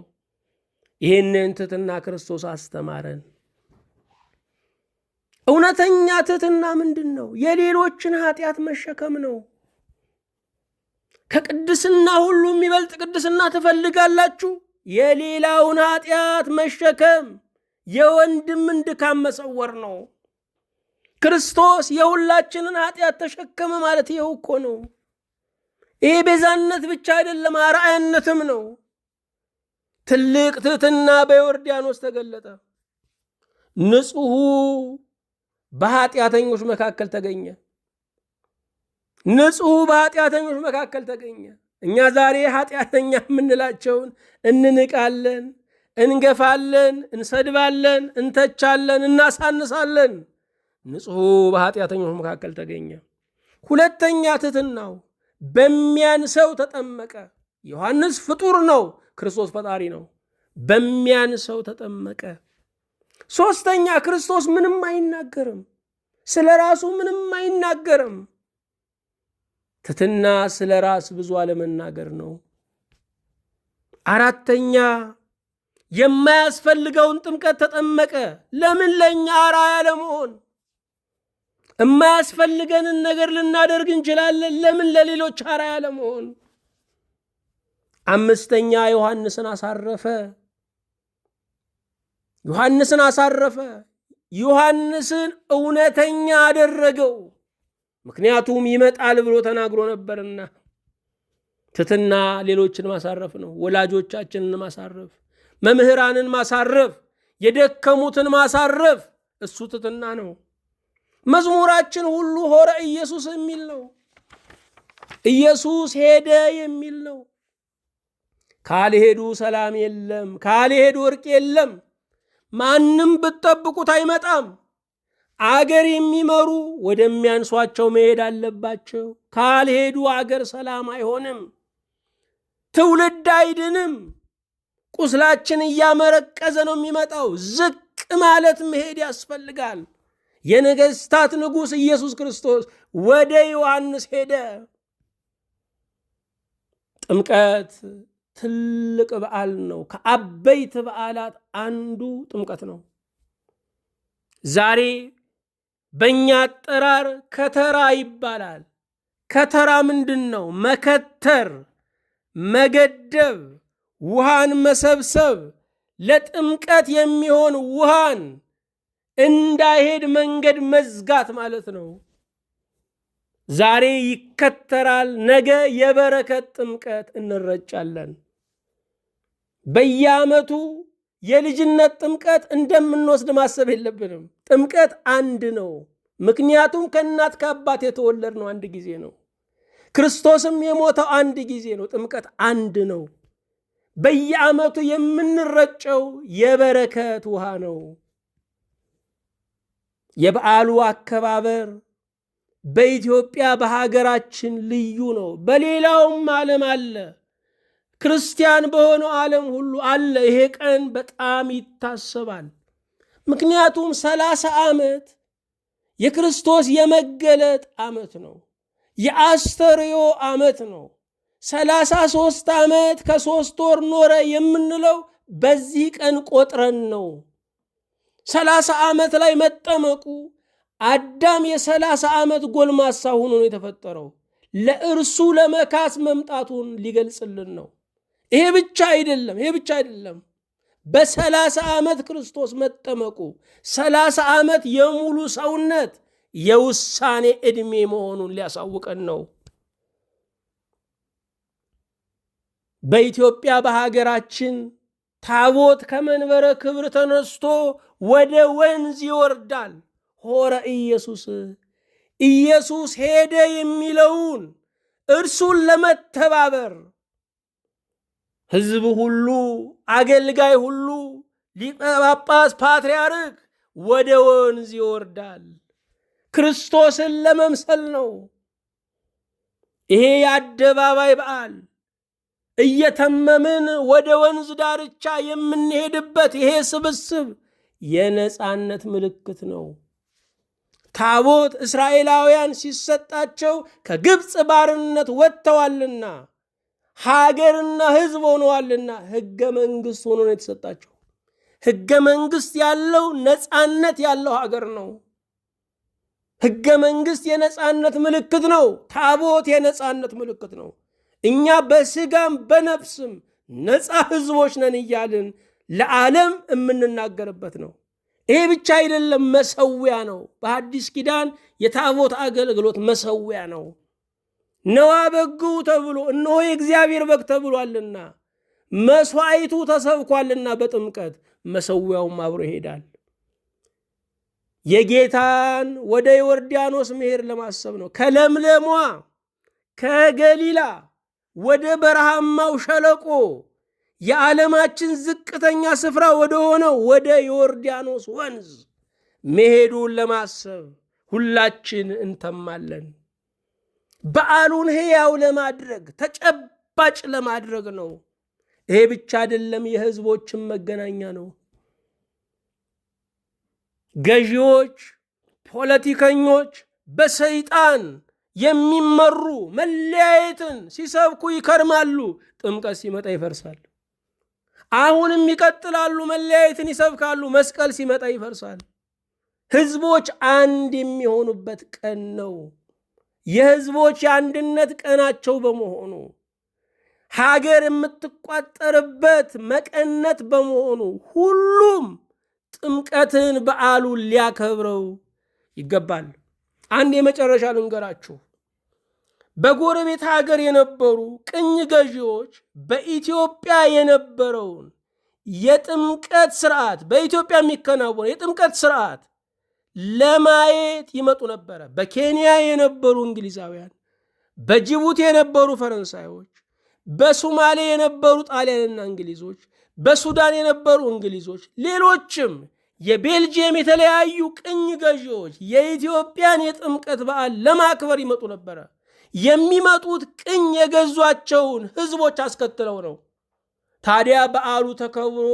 ይህንን ትሕትና ክርስቶስ አስተማረን። እውነተኛ ትሕትና ምንድን ነው? የሌሎችን ኃጢአት መሸከም ነው። ከቅድስና ሁሉ የሚበልጥ ቅድስና ትፈልጋላችሁ? የሌላውን ኃጢአት መሸከም የወንድምን ድካም መሰወር ነው። ክርስቶስ የሁላችንን ኃጢአት ተሸከመ ማለት ይኸው እኮ ነው። ይህ ቤዛነት ብቻ አይደለም፣ አርአያነትም ነው። ትልቅ ትሕትና በዮርዳኖስ ተገለጠ። ንጹሑ በኃጢአተኞች መካከል ተገኘ። ንጹሑ በኃጢአተኞች መካከል ተገኘ። እኛ ዛሬ ኃጢአተኛ የምንላቸውን እንንቃለን፣ እንገፋለን፣ እንሰድባለን፣ እንተቻለን፣ እናሳንሳለን። ንጹሑ በኃጢአተኞች መካከል ተገኘ። ሁለተኛ ትሕትናው በሚያንሰው ተጠመቀ። ዮሐንስ ፍጡር ነው፣ ክርስቶስ ፈጣሪ ነው። በሚያንሰው ተጠመቀ። ሶስተኛ ክርስቶስ ምንም አይናገርም፣ ስለ ራሱ ምንም አይናገርም። ትሕትና ስለ ራስ ብዙ አለመናገር ነው። አራተኛ የማያስፈልገውን ጥምቀት ተጠመቀ። ለምን? ለእኛ አርአያ ለመሆን። የማያስፈልገንን ነገር ልናደርግ እንችላለን። ለምን? ለሌሎች አርአያ ለመሆን። አምስተኛ ዮሐንስን አሳረፈ። ዮሐንስን እውነተኛ አደረገው። ምክንያቱም ይመጣል ብሎ ተናግሮ ነበርና። ትሕትና ሌሎችን ማሳረፍ ነው። ወላጆቻችንን ማሳረፍ፣ መምህራንን ማሳረፍ፣ የደከሙትን ማሳረፍ፣ እሱ ትሕትና ነው። መዝሙራችን ሁሉ ሆረ ኢየሱስ የሚል ነው። ኢየሱስ ሄደ የሚል ነው። ካልሄዱ ሰላም የለም፣ ካልሄዱ እርቅ የለም። ማንም ብትጠብቁት አይመጣም። አገር የሚመሩ ወደሚያንሷቸው መሄድ አለባቸው። ካልሄዱ አገር ሰላም አይሆንም፣ ትውልድ አይድንም። ቁስላችን እያመረቀዘ ነው የሚመጣው። ዝቅ ማለት መሄድ ያስፈልጋል። የነገስታት ንጉሥ ኢየሱስ ክርስቶስ ወደ ዮሐንስ ሄደ። ጥምቀት ትልቅ በዓል ነው። ከአበይት በዓላት አንዱ ጥምቀት ነው። ዛሬ በእኛ አጠራር ከተራ ይባላል። ከተራ ምንድን ነው? መከተር፣ መገደብ፣ ውሃን መሰብሰብ፣ ለጥምቀት የሚሆን ውሃን እንዳይሄድ መንገድ መዝጋት ማለት ነው። ዛሬ ይከተራል፣ ነገ የበረከት ጥምቀት እንረጫለን። በየዓመቱ የልጅነት ጥምቀት እንደምንወስድ ማሰብ የለብንም። ጥምቀት አንድ ነው። ምክንያቱም ከእናት ከአባት የተወለድ ነው አንድ ጊዜ ነው። ክርስቶስም የሞተው አንድ ጊዜ ነው። ጥምቀት አንድ ነው። በየዓመቱ የምንረጨው የበረከት ውሃ ነው። የበዓሉ አከባበር በኢትዮጵያ በሀገራችን ልዩ ነው። በሌላውም ዓለም አለ። ክርስቲያን በሆነው ዓለም ሁሉ አለ። ይሄ ቀን በጣም ይታሰባል። ምክንያቱም 30 ዓመት የክርስቶስ የመገለጥ ዓመት ነው። የአስተርዮ ዓመት ነው። 33 ዓመት ከ3 ወር ኖረ የምንለው በዚህ ቀን ቆጥረን ነው። 30 ዓመት ላይ መጠመቁ አዳም የ30 ዓመት ጎልማሳ ሆኖ ነው የተፈጠረው። ለእርሱ ለመካስ መምጣቱን ሊገልጽልን ነው። ይሄ ብቻ አይደለም። በ30 ዓመት ክርስቶስ መጠመቁ 30 ዓመት የሙሉ ሰውነት የውሳኔ ዕድሜ መሆኑን ሊያሳውቀን ነው። በኢትዮጵያ በሀገራችን ታቦት ከመንበረ ክብር ተነስቶ ወደ ወንዝ ይወርዳል። ሆረ ኢየሱስ ሄደ የሚለውን እርሱን ለመተባበር ሕዝብ ሁሉ፣ አገልጋይ ሁሉ፣ ሊቀ ጳጳስ፣ ፓትርያርክ ወደ ወንዝ ይወርዳል። ክርስቶስን ለመምሰል ነው። ይሄ የአደባባይ በዓል እየተመምን ወደ ወንዝ ዳርቻ የምንሄድበት ይሄ ስብስብ የነፃነት ምልክት ነው። ታቦት እስራኤላውያን ሲሰጣቸው ከግብፅ ባርነት ወጥተዋልና ሀገርና ሕዝብ ሆነዋልና ሕገ መንግሥት ሆኖ ነው የተሰጣቸው። ሕገ መንግሥት ያለው ነፃነት ያለው ሀገር ነው። ሕገ መንግሥት የነፃነት ምልክት ነው። ታቦት የነፃነት ምልክት ነው። እኛ በስጋም በነፍስም ነፃ ሕዝቦች ነን እያልን ለዓለም የምንናገርበት ነው። ይሄ ብቻ አይደለም፣ መሰዊያ ነው። በሐዲስ ኪዳን የታቦት አገልግሎት መሰዊያ ነው። ነዋ በጉ ተብሎ እነሆ የእግዚአብሔር በግ ተብሏልና መስዋዕቱ ተሰብኳልና በጥምቀት መሰዊያውም አብሮ ይሄዳል። የጌታን ወደ ዮርዳኖስ መሄድ ለማሰብ ነው። ከለምለሟ ከገሊላ ወደ በረሃማው ሸለቆ የዓለማችን ዝቅተኛ ስፍራ ወደ ሆነው ወደ ዮርዳኖስ ወንዝ መሄዱን ለማሰብ ሁላችን እንተማለን። በዓሉን ሕያው ለማድረግ ተጨባጭ ለማድረግ ነው። ይሄ ብቻ አይደለም፣ የሕዝቦችን መገናኛ ነው። ገዢዎች፣ ፖለቲከኞች በሰይጣን የሚመሩ መለያየትን ሲሰብኩ ይከርማሉ። ጥምቀት ሲመጣ ይፈርሳል። አሁንም ይቀጥላሉ፣ መለያየትን ይሰብካሉ። መስቀል ሲመጣ ይፈርሳል። ሕዝቦች አንድ የሚሆኑበት ቀን ነው። የሕዝቦች የአንድነት ቀናቸው በመሆኑ ሀገር የምትቋጠርበት መቀነት በመሆኑ ሁሉም ጥምቀትን በዓሉን ሊያከብረው ይገባል። አንድ የመጨረሻ ልንገራችሁ። በጎረቤት ሀገር የነበሩ ቅኝ ገዢዎች በኢትዮጵያ የነበረውን የጥምቀት ስርዓት በኢትዮጵያ የሚከናወን የጥምቀት ስርዓት ለማየት ይመጡ ነበረ። በኬንያ የነበሩ እንግሊዛውያን፣ በጅቡቲ የነበሩ ፈረንሳዮች፣ በሶማሌ የነበሩ ጣሊያንና እንግሊዞች፣ በሱዳን የነበሩ እንግሊዞች፣ ሌሎችም የቤልጅየም የተለያዩ ቅኝ ገዢዎች የኢትዮጵያን የጥምቀት በዓል ለማክበር ይመጡ ነበረ። የሚመጡት ቅኝ የገዟቸውን ሕዝቦች አስከትለው ነው። ታዲያ በዓሉ ተከብሮ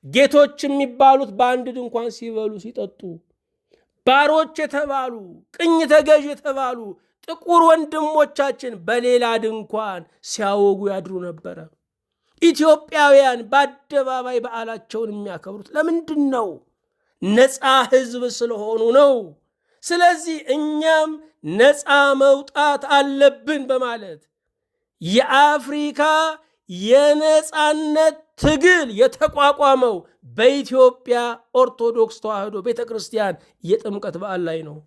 ጌቶች የሚባሉት በአንድ ድንኳን ሲበሉ ሲጠጡ፣ ባሮች የተባሉ ቅኝ ተገዥ የተባሉ ጥቁር ወንድሞቻችን በሌላ ድንኳን ሲያወጉ ያድሩ ነበረ። ኢትዮጵያውያን በአደባባይ በዓላቸውን የሚያከብሩት ለምንድን ነው? ነፃ ሕዝብ ስለሆኑ ነው። ስለዚህ እኛም ነፃ መውጣት አለብን በማለት የአፍሪካ የነፃነት ትግል የተቋቋመው በኢትዮጵያ ኦርቶዶክስ ተዋሕዶ ቤተ ክርስቲያን የጥምቀት በዓል ላይ ነው።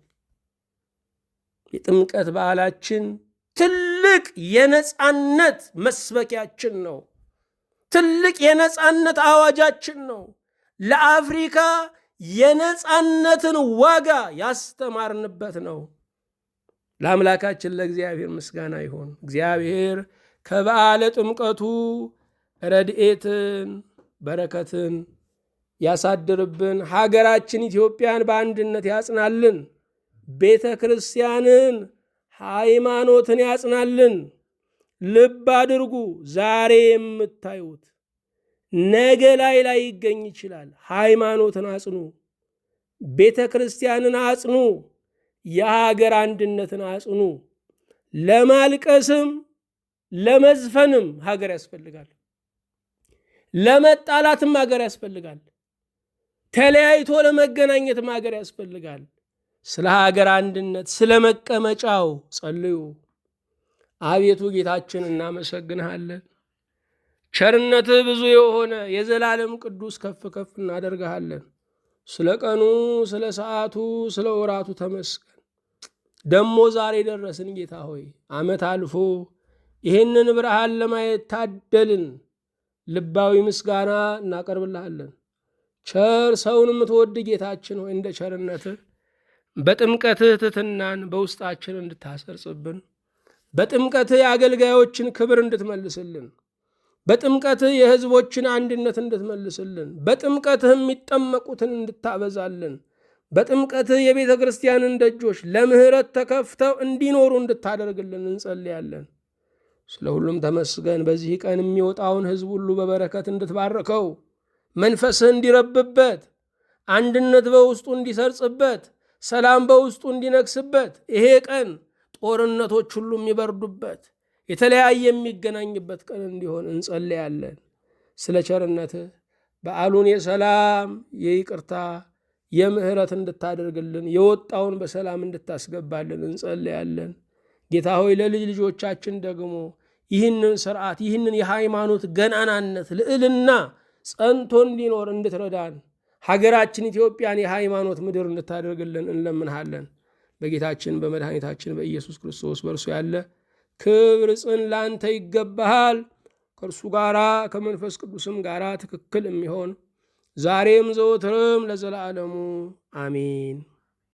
የጥምቀት በዓላችን ትልቅ የነፃነት መስበኪያችን ነው። ትልቅ የነፃነት አዋጃችን ነው። ለአፍሪካ የነፃነትን ዋጋ ያስተማርንበት ነው። ለአምላካችን ለእግዚአብሔር ምስጋና ይሁን። እግዚአብሔር ከበዓለ ጥምቀቱ ረድኤትን በረከትን ያሳድርብን። ሀገራችን ኢትዮጵያን በአንድነት ያጽናልን። ቤተ ክርስቲያንን ሃይማኖትን ያጽናልን። ልብ አድርጉ፣ ዛሬ የምታዩት ነገ ላይ ይገኝ ይችላል። ሃይማኖትን አጽኑ። ቤተ ክርስቲያንን አጽኑ፣ የሀገር አንድነትን አጽኑ። ለማልቀስም ለመዝፈንም ሀገር ያስፈልጋል። ለመጣላትም ሀገር ያስፈልጋል። ተለያይቶ ለመገናኘትም ሀገር ያስፈልጋል። ስለ ሀገር አንድነት፣ ስለ መቀመጫው ጸልዩ። አቤቱ ጌታችን እናመሰግንሃለን። ቸርነትህ ብዙ የሆነ የዘላለም ቅዱስ ከፍ ከፍ እናደርግሃለን። ስለ ቀኑ፣ ስለ ሰዓቱ፣ ስለ ወራቱ ተመስገን። ደሞ ዛሬ ደረስን ጌታ ሆይ፣ ዓመት አልፎ ይህንን ብርሃን ለማየት ታደልን። ልባዊ ምስጋና እናቀርብልሃለን። ቸር ሰውን የምትወድ ጌታችን ሆይ እንደ ቸርነትህ በጥምቀትህ ትሕትናን በውስጣችን እንድታሰርጽብን፣ በጥምቀትህ የአገልጋዮችን ክብር እንድትመልስልን፣ በጥምቀትህ የሕዝቦችን አንድነት እንድትመልስልን፣ በጥምቀትህ የሚጠመቁትን እንድታበዛልን፣ በጥምቀትህ የቤተ ክርስቲያንን ደጆች ለምሕረት ተከፍተው እንዲኖሩ እንድታደርግልን እንጸልያለን። ስለ ሁሉም ተመስገን። በዚህ ቀን የሚወጣውን ሕዝብ ሁሉ በበረከት እንድትባርከው፣ መንፈስህ እንዲረብበት፣ አንድነት በውስጡ እንዲሰርጽበት፣ ሰላም በውስጡ እንዲነግስበት፣ ይሄ ቀን ጦርነቶች ሁሉ የሚበርዱበት፣ የተለያየ የሚገናኝበት ቀን እንዲሆን እንጸልያለን። ስለ ቸርነትህ በዓሉን የሰላም የይቅርታ የምሕረት እንድታደርግልን፣ የወጣውን በሰላም እንድታስገባልን እንጸልያለን። ጌታ ሆይ ለልጅ ልጆቻችን ደግሞ ይህንን ስርዓት፣ ይህንን የሃይማኖት ገናናነት ልዕልና ጸንቶ እንዲኖር እንድትረዳን፣ ሀገራችን ኢትዮጵያን የሃይማኖት ምድር እንድታደርግልን እንለምንሃለን። በጌታችን በመድኃኒታችን በኢየሱስ ክርስቶስ በእርሱ ያለ ክብር ጽን ላንተ ይገባሃል። ከእርሱ ጋራ ከመንፈስ ቅዱስም ጋራ ትክክል የሚሆን ዛሬም ዘወትርም ለዘላለሙ አሜን።